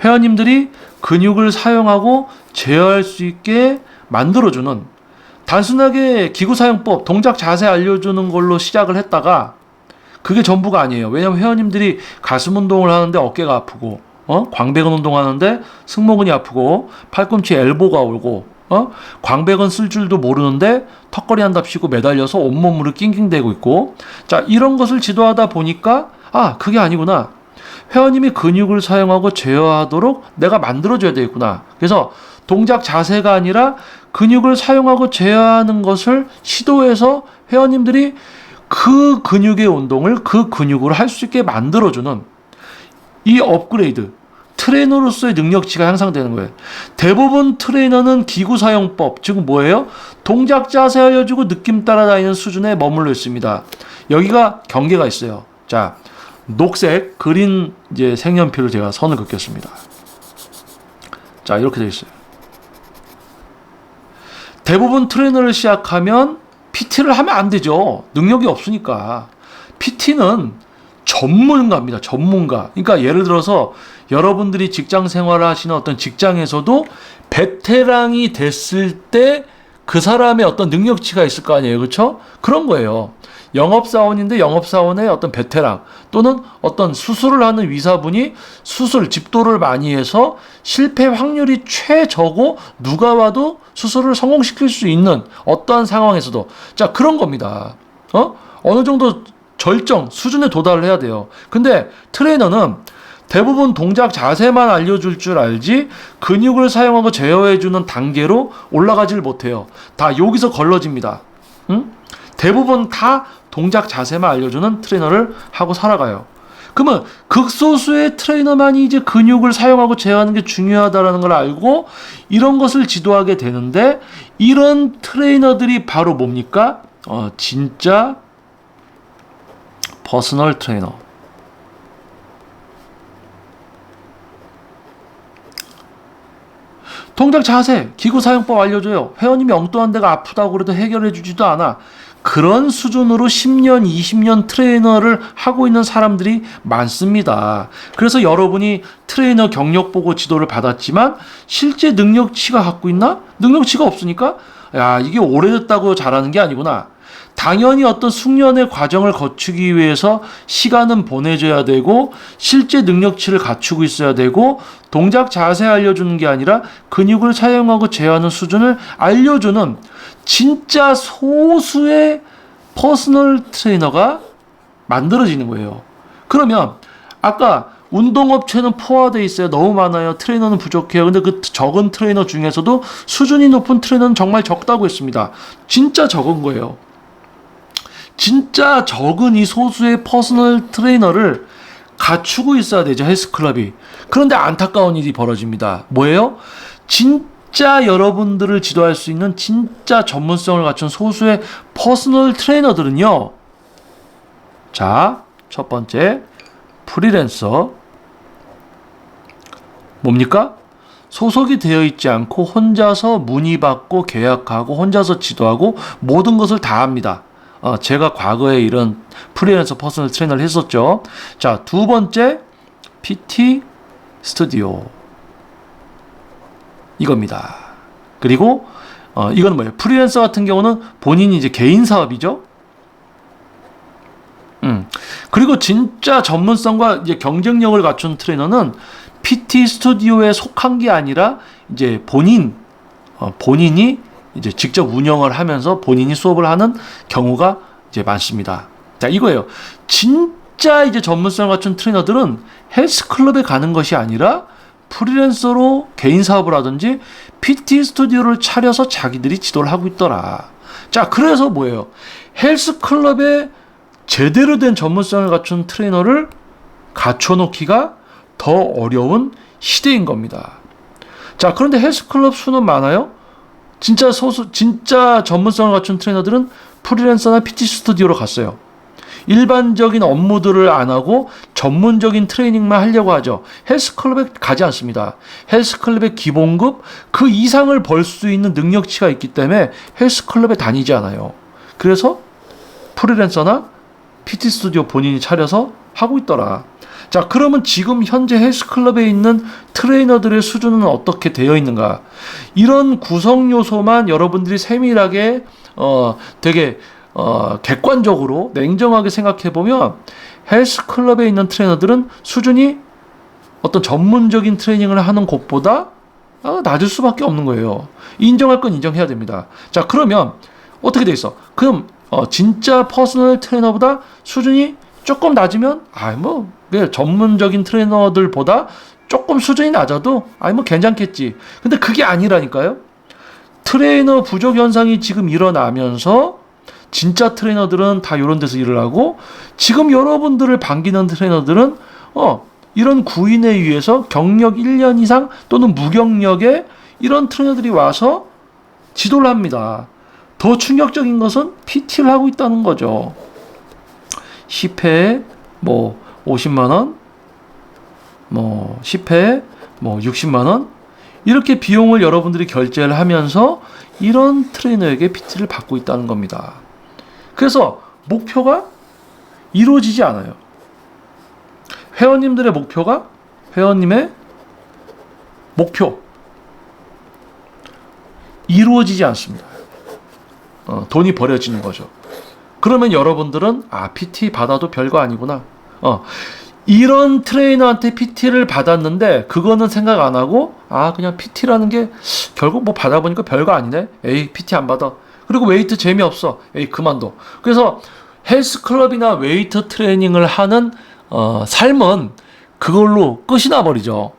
회원님들이 근육을 사용하고 제어할 수 있게 만들어주는, 단순하게 기구 사용법, 동작 자세 알려주는 걸로 시작을 했다가 그게 전부가 아니에요. 왜냐하면 회원님들이 가슴 운동을 하는데 어깨가 아프고, 광배근 운동하는데 승모근이 아프고, 팔꿈치 엘보가 오고, 광배근 쓸 줄도 모르는데 턱걸이 한답시고 매달려서 온몸으로 낑낑대고 있고. 자, 이런 것을 지도하다 보니까 그게 아니구나. 회원님이 근육을 사용하고 제어하도록 내가 만들어줘야 되겠구나. 그래서 동작 자세가 아니라 근육을 사용하고 제어하는 것을 시도해서 회원님들이 그 근육의 운동을 그 근육으로 할 수 있게 만들어주는 이 업그레이드, 트레이너로서의 능력치가 향상되는 거예요. 대부분 트레이너는 기구 사용법, 즉 뭐예요? 동작 자세 알려주고 느낌 따라다니는 수준에 머물러 있습니다. 여기가 경계가 있어요. 자, 녹색 그린 이제 색연필을 제가 선을 긋겠습니다. 자, 이렇게 되어 있어요. 대부분 트레이너를 시작하면 PT를 하면 안 되죠. 능력이 없으니까. PT는 전문가입니다. 전문가. 그러니까 예를 들어서 여러분들이 직장 생활을 하시는 어떤 직장에서도 베테랑이 됐을 때 그 사람의 어떤 능력치가 있을 거 아니에요. 그렇죠? 그런 거예요. 영업사원인데 영업사원의 어떤 베테랑, 또는 어떤 수술을 하는 의사분이 집도를 많이 해서 실패 확률이 최저고 누가 와도 수술을 성공시킬 수 있는 어떠한 상황에서도, 자, 그런 겁니다. 어느 정도 절정 수준에 도달을 해야 돼요. 근데 트레이너는 대부분 동작 자세만 알려줄 줄 알지 근육을 사용하고 제어해주는 단계로 올라가질 못해요. 다 여기서 걸러집니다. 대부분 다 동작 자세만 알려주는 트레이너를 하고 살아가요. 그러면 극소수의 트레이너만이 이제 근육을 사용하고 제어하는 게 중요하다라는 걸 알고 이런 것을 지도하게 되는데, 이런 트레이너들이 바로 뭡니까? 진짜 퍼스널 트레이너. 동작 자세, 기구 사용법 알려줘요. 회원님이 엉뚱한 데가 아프다고 그래도 해결해 주지도 않아. 그런 수준으로 10년, 20년 트레이너를 하고 있는 사람들이 많습니다. 그래서 여러분이 트레이너 경력 보고 지도를 받았지만 실제 능력치가 갖고 있나? 능력치가 없으니까 야, 이게 오래됐다고 잘하는 게 아니구나. 당연히 어떤 숙련의 과정을 거치기 위해서 시간은 보내줘야 되고 실제 능력치를 갖추고 있어야 되고 동작 자세 알려주는 게 아니라 근육을 사용하고 제어하는 수준을 알려주는 진짜 소수의 퍼스널 트레이너가 만들어지는 거예요. 그러면 아까 운동업체는 포화되어 있어요. 너무 많아요. 트레이너는 부족해요. 근데 그 적은 트레이너 중에서도 수준이 높은 트레이너는 정말 적다고 했습니다. 진짜 적은 거예요. 진짜 적은 이 소수의 퍼스널 트레이너를 갖추고 있어야 되죠, 헬스클럽이. 그런데 안타까운 일이 벌어집니다. 뭐예요? 진짜 여러분들을 지도할 수 있는 진짜 전문성을 갖춘 소수의 퍼스널 트레이너들은요. 자, 첫 번째 프리랜서. 뭡니까? 소속이 되어 있지 않고 혼자서 문의받고 계약하고 혼자서 지도하고 모든 것을 다 합니다. 제가 과거에 이런 프리랜서 퍼스널 트레이너를 했었죠. 자, 두 번째 PT 스튜디오 이겁니다. 그리고 이건 뭐예요? 프리랜서 같은 경우는 본인이 이제 개인 사업이죠. 그리고 진짜 전문성과 이제 경쟁력을 갖춘 트레이너는 PT 스튜디오에 속한 게 아니라 이제 본인이 이제 직접 운영을 하면서 본인이 수업을 하는 경우가 이제 많습니다. 자, 이거예요. 진짜 이제 전문성을 갖춘 트레이너들은 헬스클럽에 가는 것이 아니라 프리랜서로 개인 사업을 하든지 PT 스튜디오를 차려서 자기들이 지도를 하고 있더라. 자, 그래서 뭐예요? 헬스클럽에 제대로 된 전문성을 갖춘 트레이너를 갖춰놓기가 더 어려운 시대인 겁니다. 자, 그런데 헬스클럽 수는 많아요? 진짜 전문성을 갖춘 트레이너들은 프리랜서나 PT 스튜디오로 갔어요. 일반적인 업무들을 안 하고 전문적인 트레이닝만 하려고 하죠. 헬스클럽에 가지 않습니다. 헬스클럽의 기본급 그 이상을 벌 수 있는 능력치가 있기 때문에 헬스클럽에 다니지 않아요. 그래서 프리랜서나 PT 스튜디오 본인이 차려서 하고 있더라. 자, 그러면 지금 현재 헬스클럽에 있는 트레이너들의 수준은 어떻게 되어 있는가? 이런 구성 요소만 여러분들이 세밀하게 되게 객관적으로 냉정하게 생각해 보면 헬스클럽에 있는 트레이너들은 수준이 어떤 전문적인 트레이닝을 하는 곳보다 낮을 수밖에 없는 거예요. 인정할 건 인정해야 됩니다. 자, 그러면 어떻게 돼 있어? 그럼 진짜 퍼스널 트레이너보다 수준이 조금 낮으면 전문적인 트레이너들보다 조금 수준이 낮아도 괜찮겠지. 근데 그게 아니라니까요. 트레이너 부족 현상이 지금 일어나면서 진짜 트레이너들은 다 이런 데서 일을 하고 지금 여러분들을 반기는 트레이너들은 이런 구인에 의해서 경력 1년 이상 또는 무경력의 이런 트레이너들이 와서 지도를 합니다. 더 충격적인 것은 PT를 하고 있다는 거죠. 10회에 50만원, 10회에 60만원, 이렇게 비용을 여러분들이 결제를 하면서 이런 트레이너에게 PT를 받고 있다는 겁니다. 그래서 목표가 이루어지지 않아요. 회원님들의 목표가 회원님의 목표 이루어지지 않습니다. 돈이 버려지는 거죠. 그러면 여러분들은 PT 받아도 별거 아니구나. 이런 트레이너한테 PT를 받았는데 그거는 생각 안 하고 그냥 PT라는 게 결국 받아보니까 별거 아니네. 에이, PT 안 받아. 그리고 웨이트 재미없어. 에이, 그만둬. 그래서 헬스클럽이나 웨이트 트레이닝을 하는 삶은 그걸로 끝이 나버리죠.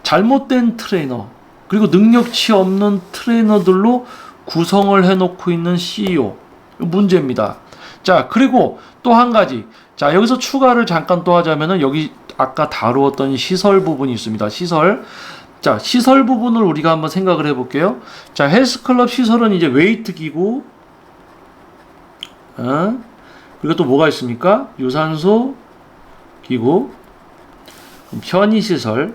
잘못된 트레이너 그리고 능력치 없는 트레이너들로 구성을 해놓고 있는 CEO 문제입니다. 자, 그리고 또 한 가지 자, 여기서 추가를 잠깐 또 하자면은 여기 아까 다루었던 시설 부분이 있습니다. 시설. 자, 시설 부분을 우리가 한번 생각을 해볼게요. 자, 헬스클럽 시설은 이제 웨이트 기구, 그리고 또 뭐가 있습니까? 유산소 기구, 편의시설,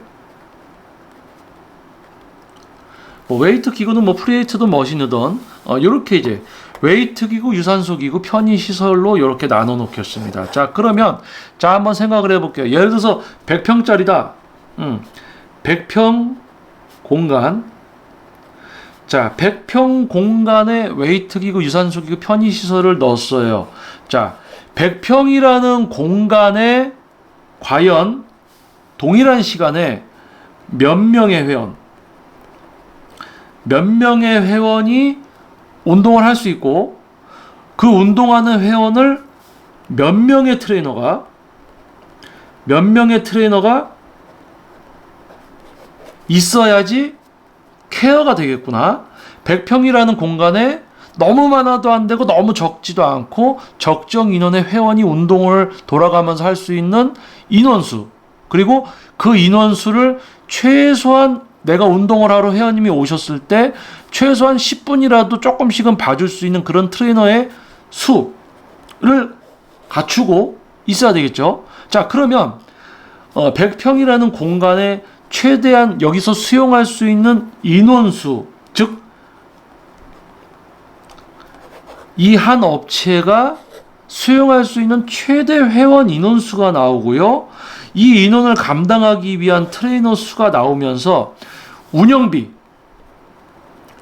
뭐 웨이트 기구는 뭐 프리웨이트든 머신이든 요렇게 이제 웨이트 기구, 유산소 기구, 편의시설로 이렇게 나눠 놓겠습니다. 자, 그러면 자 한번 생각을 해볼게요. 예를 들어서 100평짜리다. 100평 공간. 자, 100평 공간에 웨이트 기구, 유산소 기구, 편의시설을 넣었어요. 자, 100평이라는 공간에 과연 동일한 시간에 몇 명의 회원이 운동을 할 수 있고, 그 운동하는 회원을 몇 명의 트레이너가 있어야지 케어가 되겠구나. 100평이라는 공간에 너무 많아도 안 되고 너무 적지도 않고 적정 인원의 회원이 운동을 돌아가면서 할 수 있는 인원수, 그리고 그 인원수를 최소한 내가 운동을 하러 회원님이 오셨을 때 최소한 10분이라도 조금씩은 봐줄 수 있는 그런 트레이너의 수를 갖추고 있어야 되겠죠. 자, 그러면 100평이라는 공간에 최대한 여기서 수용할 수 있는 인원수, 즉 이 한 업체가 수용할 수 있는 최대 회원 인원수가 나오고요. 이 인원을 감당하기 위한 트레이너 수가 나오면서 운영비.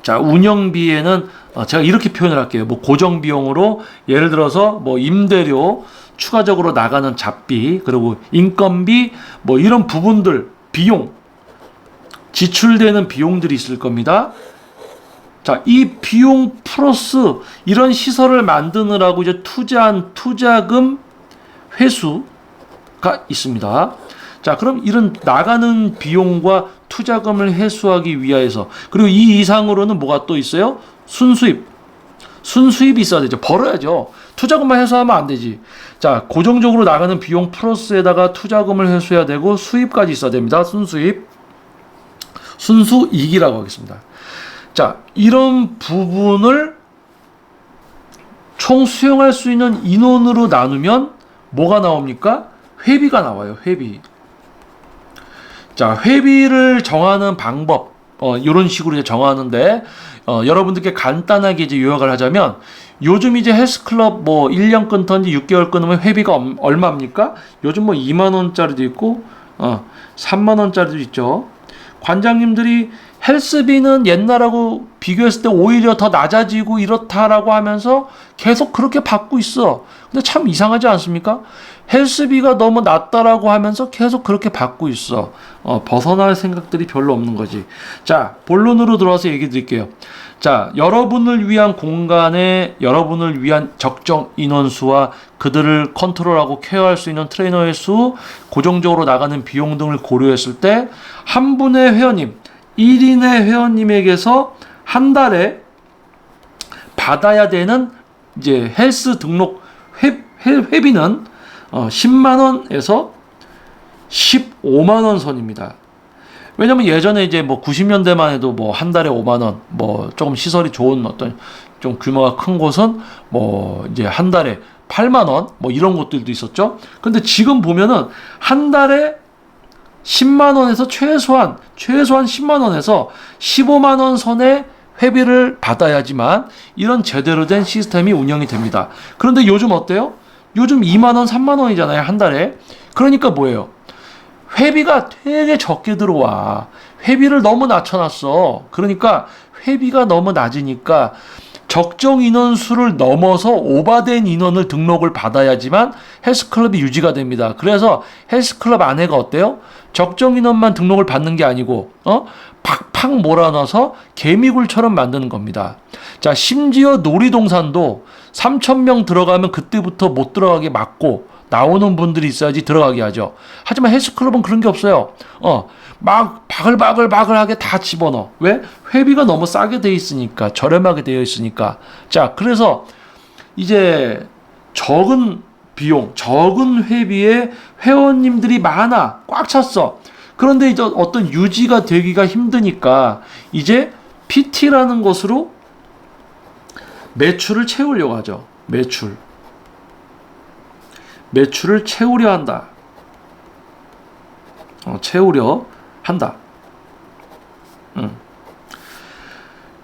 자, 운영비에는 제가 이렇게 표현을 할게요. 뭐 고정 비용으로 예를 들어서 뭐 임대료, 추가적으로 나가는 잡비, 그리고 인건비, 뭐 이런 부분들, 비용, 지출되는 비용들이 있을 겁니다. 자, 이 비용 플러스 이런 시설을 만드느라고 이제 투자한 투자금 회수가 있습니다. 자, 그럼 이런 나가는 비용과 투자금을 회수하기 위해서, 그리고 이 이상으로는 뭐가 또 있어요? 순수입이 있어야 되죠. 벌어야죠. 투자금만 회수하면 안 되지. 자, 고정적으로 나가는 비용 플러스에다가 투자금을 회수해야 되고 수입까지 있어야 됩니다. 순수이익이라고 하겠습니다. 자, 이런 부분을 총 수용할 수 있는 인원으로 나누면 뭐가 나옵니까? 회비가 나와요. 회비. 자, 회비를 정하는 방법, 이런 식으로 이제 정하는데, 여러분들께 간단하게 이제 요약을 하자면, 요즘 이제 헬스클럽 뭐 1년 끊던지 6개월 끊으면 회비가 얼마입니까? 요즘 뭐 2만원짜리도 있고, 3만원짜리도 있죠. 관장님들이 헬스비는 옛날하고 비교했을 때 오히려 더 낮아지고 이렇다라고 하면서 계속 그렇게 받고 있어. 근데 참 이상하지 않습니까? 헬스비가 너무 낮다라고 하면서 계속 그렇게 받고 있어. 벗어날 생각들이 별로 없는 거지. 자, 본론으로 들어와서 얘기 드릴게요. 자, 여러분을 위한 공간에 여러분을 위한 적정 인원수와 그들을 컨트롤하고 케어할 수 있는 트레이너의 수, 고정적으로 나가는 비용 등을 고려했을 때 한 분의 회원님, 1인의 회원님에게서 한 달에 받아야 되는 이제 헬스 등록 회비는 10만 원에서 15만 원 선입니다. 왜냐면 예전에 이제 뭐 90년대만 해도 뭐 한 달에 5만 원, 뭐 조금 시설이 좋은 어떤 좀 규모가 큰 곳은 뭐 이제 한 달에 8만 원, 뭐 이런 곳들도 있었죠. 근데 지금 보면은 한 달에 10만 원에서 최소한 10만 원에서 15만 원 선의 회비를 받아야지만 이런 제대로 된 시스템이 운영이 됩니다. 그런데 요즘 어때요? 요즘 2만 원, 3만 원이잖아요, 한 달에. 그러니까 뭐예요? 회비가 되게 적게 들어와. 회비를 너무 낮춰놨어. 그러니까 회비가 너무 낮으니까 적정 인원수를 넘어서 오바된 인원을 등록을 받아야지만 헬스클럽이 유지가 됩니다. 그래서 헬스클럽 안에가 어때요? 적정 인원만 등록을 받는 게 아니고 팍팍 몰아넣어서 개미굴처럼 만드는 겁니다. 자, 심지어 놀이동산도 3,000명 들어가면 그때부터 못 들어가게 막고 나오는 분들이 있어야지 들어가게 하죠. 하지만 헬스클럽은 그런 게 없어요. 막 바글바글하게 다 집어넣어. 왜? 회비가 너무 싸게 돼 있으니까, 저렴하게 되어 있으니까. 자, 그래서 이제 적은 비용, 적은 회비에 회원님들이 많아, 꽉 찼어. 그런데 이제 어떤 유지가 되기가 힘드니까 이제 PT라는 것으로 매출을 채우려고 하죠. 매출을 채우려 한다. 채우려 한다.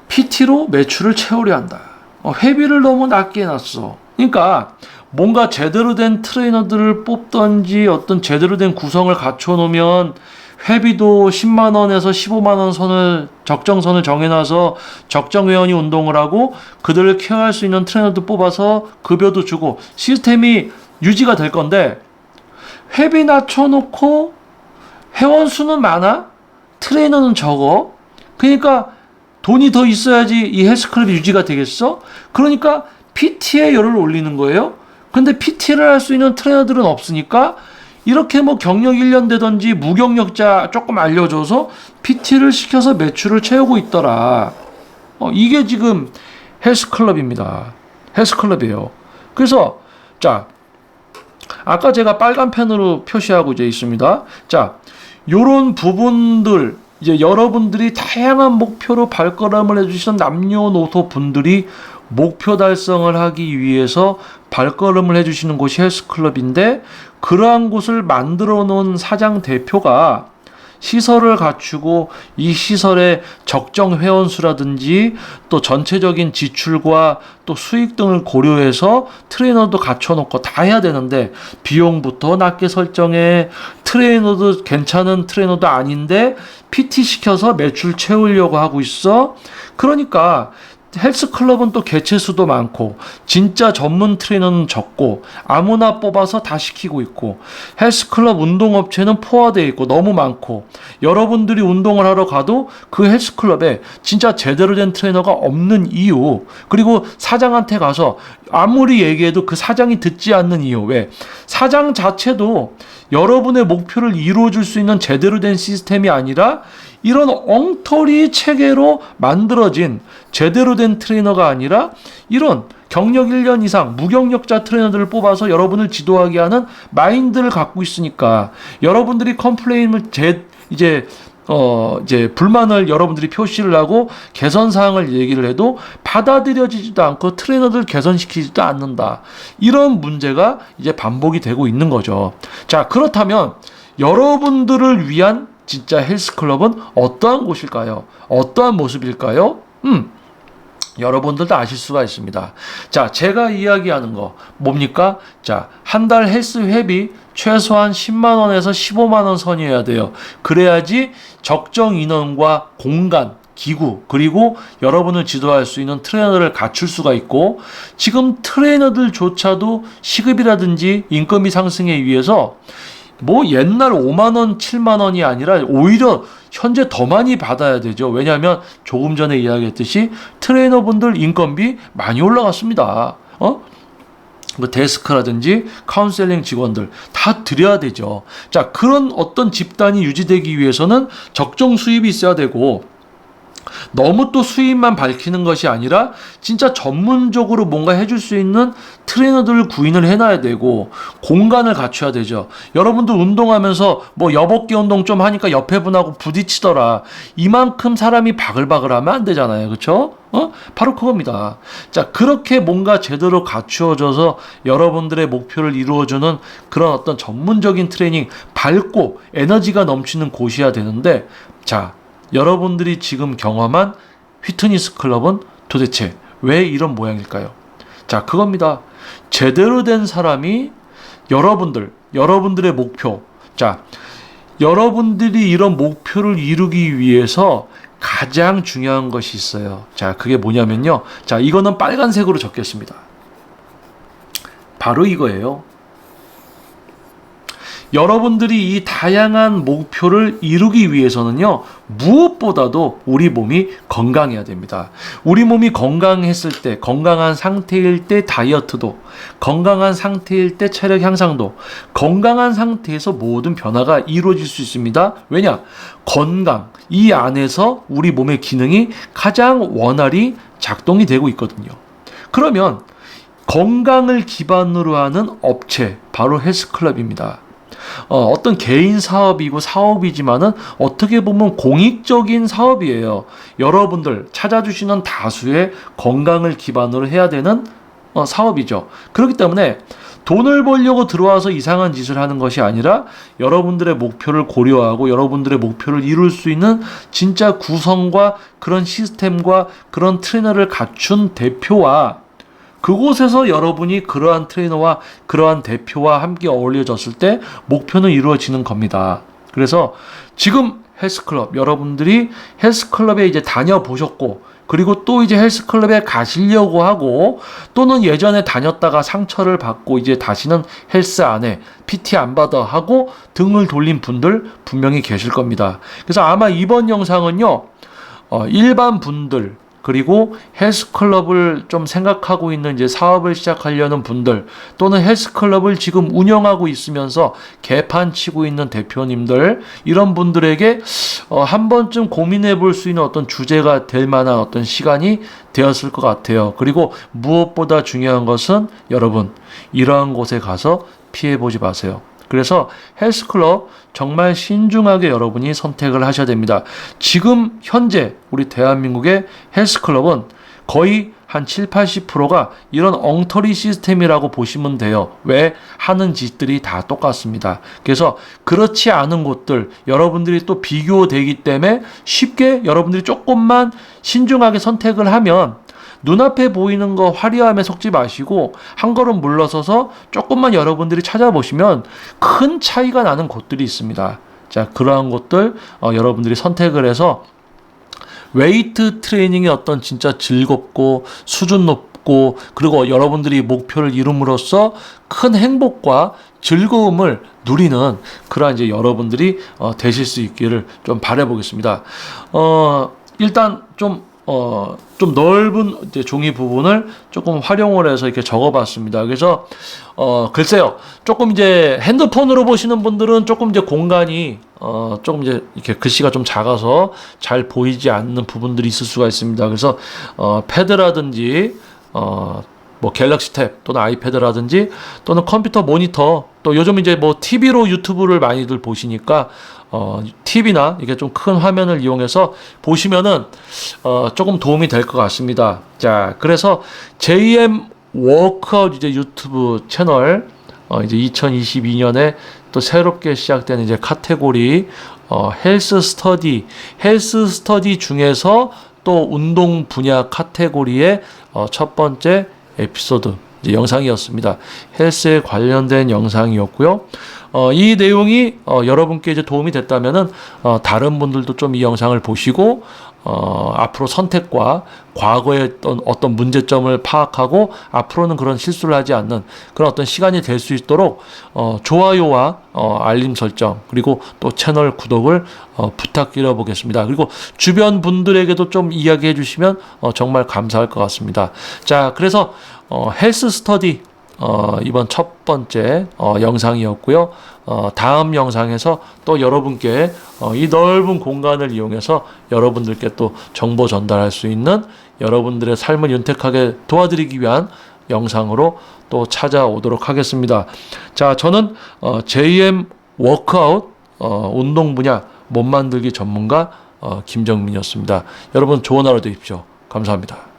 PT로 매출을 채우려 한다. 회비를 너무 낮게 해놨어. 그러니까 뭔가 제대로 된 트레이너들을 뽑던지 어떤 제대로 된 구성을 갖춰 놓으면 회비도 10만 원에서 15만 원 선을 적정선을 정해놔서 적정 회원이 운동을 하고 그들을 케어할 수 있는 트레이너도 뽑아서 급여도 주고 시스템이 유지가 될 건데, 회비 낮춰놓고 회원 수는 많아, 트레이너는 적어. 그러니까 돈이 더 있어야지 이 헬스클럽이 유지가 되겠어? 그러니까 PT에 열을 올리는 거예요. 근데 PT를 할 수 있는 트레이너들은 없으니까 이렇게 뭐 경력 1년 되던지 무경력자 조금 알려줘서 PT를 시켜서 매출을 채우고 있더라. 이게 지금 헬스클럽입니다. 헬스클럽이에요. 그래서 자, 아까 제가 빨간 펜으로 표시하고 이제 있습니다. 자, 요런 부분들, 이제 여러분들이 다양한 목표로 발걸음을 해주시는 남녀노소 분들이 목표 달성을 하기 위해서 발걸음을 해주시는 곳이 헬스클럽인데, 그러한 곳을 만들어 놓은 사장 대표가 시설을 갖추고 이 시설의 적정 회원수라든지 또 전체적인 지출과 또 수익 등을 고려해서 트레이너도 갖춰놓고 다 해야 되는데, 비용부터 낮게 설정해, 트레이너도 괜찮은 트레이너도 아닌데 PT 시켜서 매출 채우려고 하고 있어. 그러니까 헬스클럽은 또 개체 수도 많고 진짜 전문 트레이너는 적고 아무나 뽑아서 다 시키고 있고, 헬스클럽 운동업체는 포화되어 있고 너무 많고, 여러분들이 운동을 하러 가도 그 헬스클럽에 진짜 제대로 된 트레이너가 없는 이유, 그리고 사장한테 가서 아무리 얘기해도 그 사장이 듣지 않는 이유, 왜? 사장 자체도 여러분의 목표를 이루어줄 수 있는 제대로 된 시스템이 아니라 이런 엉터리 체계로 만들어진 제대로 된 트레이너가 아니라 이런 경력 1년 이상 무경력자 트레이너들을 뽑아서 여러분을 지도하게 하는 마인드를 갖고 있으니까, 여러분들이 컴플레인을 이제 불만을 여러분들이 표시를 하고 개선 사항을 얘기를 해도 받아들여지지도 않고 트레이너들 개선시키지도 않는다. 이런 문제가 이제 반복이 되고 있는 거죠. 자, 그렇다면 여러분들을 위한 진짜 헬스클럽은 어떠한 곳일까요? 어떠한 모습일까요? 여러분들도 아실 수가 있습니다. 자, 제가 이야기하는 거 뭡니까? 자, 한 달 헬스 회비 최소한 10만 원에서 15만 원 선이어야 돼요. 그래야지 적정 인원과 공간, 기구, 그리고 여러분을 지도할 수 있는 트레이너를 갖출 수가 있고, 지금 트레이너들조차도 시급이라든지 인건비 상승에 의해서 뭐 옛날 5만 원, 7만 원이 아니라 오히려 현재 더 많이 받아야 되죠. 왜냐하면 조금 전에 이야기했듯이 트레이너분들 인건비 많이 올라갔습니다. 뭐 데스크라든지 카운셀링 직원들 다 드려야 되죠. 자, 그런 어떤 집단이 유지되기 위해서는 적정 수입이 있어야 되고, 너무 또 수입만 밝히는 것이 아니라 진짜 전문적으로 뭔가 해줄 수 있는 트레이너들을 구인을 해놔야 되고, 공간을 갖춰야 되죠. 여러분들 운동하면서 뭐 여복기 운동 좀 하니까 옆에 분하고 부딪히더라, 이만큼 사람이 바글바글하면 안 되잖아요. 그렇죠? 바로 그겁니다. 자, 그렇게 뭔가 제대로 갖추어져서 여러분들의 목표를 이루어주는 그런 어떤 전문적인 트레이닝, 밝고 에너지가 넘치는 곳이어야 되는데, 자, 여러분들이 지금 경험한 휘트니스 클럽은 도대체 왜 이런 모양일까요? 자, 그겁니다. 제대로 된 사람이 여러분들의 목표, 자, 여러분들이 이런 목표를 이루기 위해서 가장 중요한 것이 있어요. 자, 그게 뭐냐면요. 자, 이거는 빨간색으로 적겠습니다. 바로 이거예요. 여러분들이 이 다양한 목표를 이루기 위해서는요, 무엇보다도 우리 몸이 건강해야 됩니다. 우리 몸이 건강했을 때, 건강한 상태일 때 다이어트도, 건강한 상태일 때 체력 향상도, 건강한 상태에서 모든 변화가 이루어질 수 있습니다. 왜냐? 건강, 이 안에서 우리 몸의 기능이 가장 원활히 작동이 되고 있거든요. 그러면 건강을 기반으로 하는 업체, 바로 헬스클럽입니다. 어떤 개인 사업이고 사업이지만은 어떻게 보면 공익적인 사업이에요. 여러분들 찾아주시는 다수의 건강을 기반으로 해야 되는 사업이죠. 그렇기 때문에 돈을 벌려고 들어와서 이상한 짓을 하는 것이 아니라 여러분들의 목표를 고려하고 여러분들의 목표를 이룰 수 있는 진짜 구성과 그런 시스템과 그런 트레이너를 갖춘 대표와 그곳에서 여러분이 그러한 트레이너와 그러한 대표와 함께 어울려졌을 때 목표는 이루어지는 겁니다. 그래서 지금 헬스클럽, 여러분들이 헬스클럽에 이제 다녀보셨고, 그리고 또 이제 헬스클럽에 가시려고 하고, 또는 예전에 다녔다가 상처를 받고 이제 다시는 헬스 안 해, PT 안 받아 하고 등을 돌린 분들 분명히 계실 겁니다. 그래서 아마 이번 영상은요, 일반 분들, 그리고 헬스클럽을 좀 생각하고 있는 이제 사업을 시작하려는 분들, 또는 헬스클럽을 지금 운영하고 있으면서 개판 치고 있는 대표님들, 이런 분들에게 한 번쯤 고민해 볼 수 있는 어떤 주제가 될 만한 어떤 시간이 되었을 것 같아요. 그리고 무엇보다 중요한 것은 여러분, 이러한 곳에 가서 피해 보지 마세요. 그래서 헬스클럽 정말 신중하게 여러분이 선택을 하셔야 됩니다. 지금 현재 우리 대한민국의 헬스클럽은 거의 한 7, 80%가 이런 엉터리 시스템이라고 보시면 돼요. 왜? 하는 짓들이 다 똑같습니다. 그래서 그렇지 않은 곳들, 여러분들이 또 비교되기 때문에 쉽게 여러분들이 조금만 신중하게 선택을 하면 눈앞에 보이는 거 화려함에 속지 마시고 한 걸음 물러서서 조금만 여러분들이 찾아보시면 큰 차이가 나는 곳들이 있습니다. 자, 그러한 곳들 여러분들이 선택을 해서 웨이트 트레이닝의 어떤 진짜 즐겁고 수준 높고 그리고 여러분들이 목표를 이룸으로써 큰 행복과 즐거움을 누리는 그러한 이제 여러분들이 되실 수 있기를 좀 바라보겠습니다. 일단 좀 넓은 이제 종이 부분을 조금 활용을 해서 이렇게 적어봤습니다. 그래서, 글쎄요. 조금 이제 핸드폰으로 보시는 분들은 조금 이제 공간이, 조금 이제 이렇게 글씨가 좀 작아서 잘 보이지 않는 부분들이 있을 수가 있습니다. 그래서, 패드라든지, 뭐 갤럭시 탭 또는 아이패드라든지 또는 컴퓨터 모니터 또 요즘 이제 뭐 TV로 유튜브를 많이들 보시니까 TV나 이게 좀 큰 화면을 이용해서 보시면은 조금 도움이 될 것 같습니다. 자, 그래서 JM 워크아웃 이제 유튜브 채널 이제 2022년에 또 새롭게 시작된 이제 카테고리 헬스 스터디 중에서 또 운동 분야 카테고리의 첫 번째 에피소드 이제 영상이었습니다. 헬스에 관련된 영상이었고요. 이 내용이 여러분께 이제 도움이 됐다면은 다른 분들도 좀 이 영상을 보시고 앞으로 선택과 과거의 어떤 문제점을 파악하고 앞으로는 그런 실수를 하지 않는 그런 어떤 시간이 될 수 있도록 좋아요와 알림 설정 그리고 또 채널 구독을 부탁드려 보겠습니다. 그리고 주변 분들에게도 좀 이야기해 주시면 정말 감사할 것 같습니다. 자, 그래서 헬스 스터디 이번 첫 번째 영상이었고요. 다음 영상에서 또 여러분께 이 넓은 공간을 이용해서 여러분들께 또 정보 전달할 수 있는 여러분들의 삶을 윤택하게 도와드리기 위한 영상으로 또 찾아오도록 하겠습니다. 자, 저는 JM 워크아웃 운동 분야 몸 만들기 전문가 김정민이었습니다. 여러분 좋은 하루 되십시오. 감사합니다.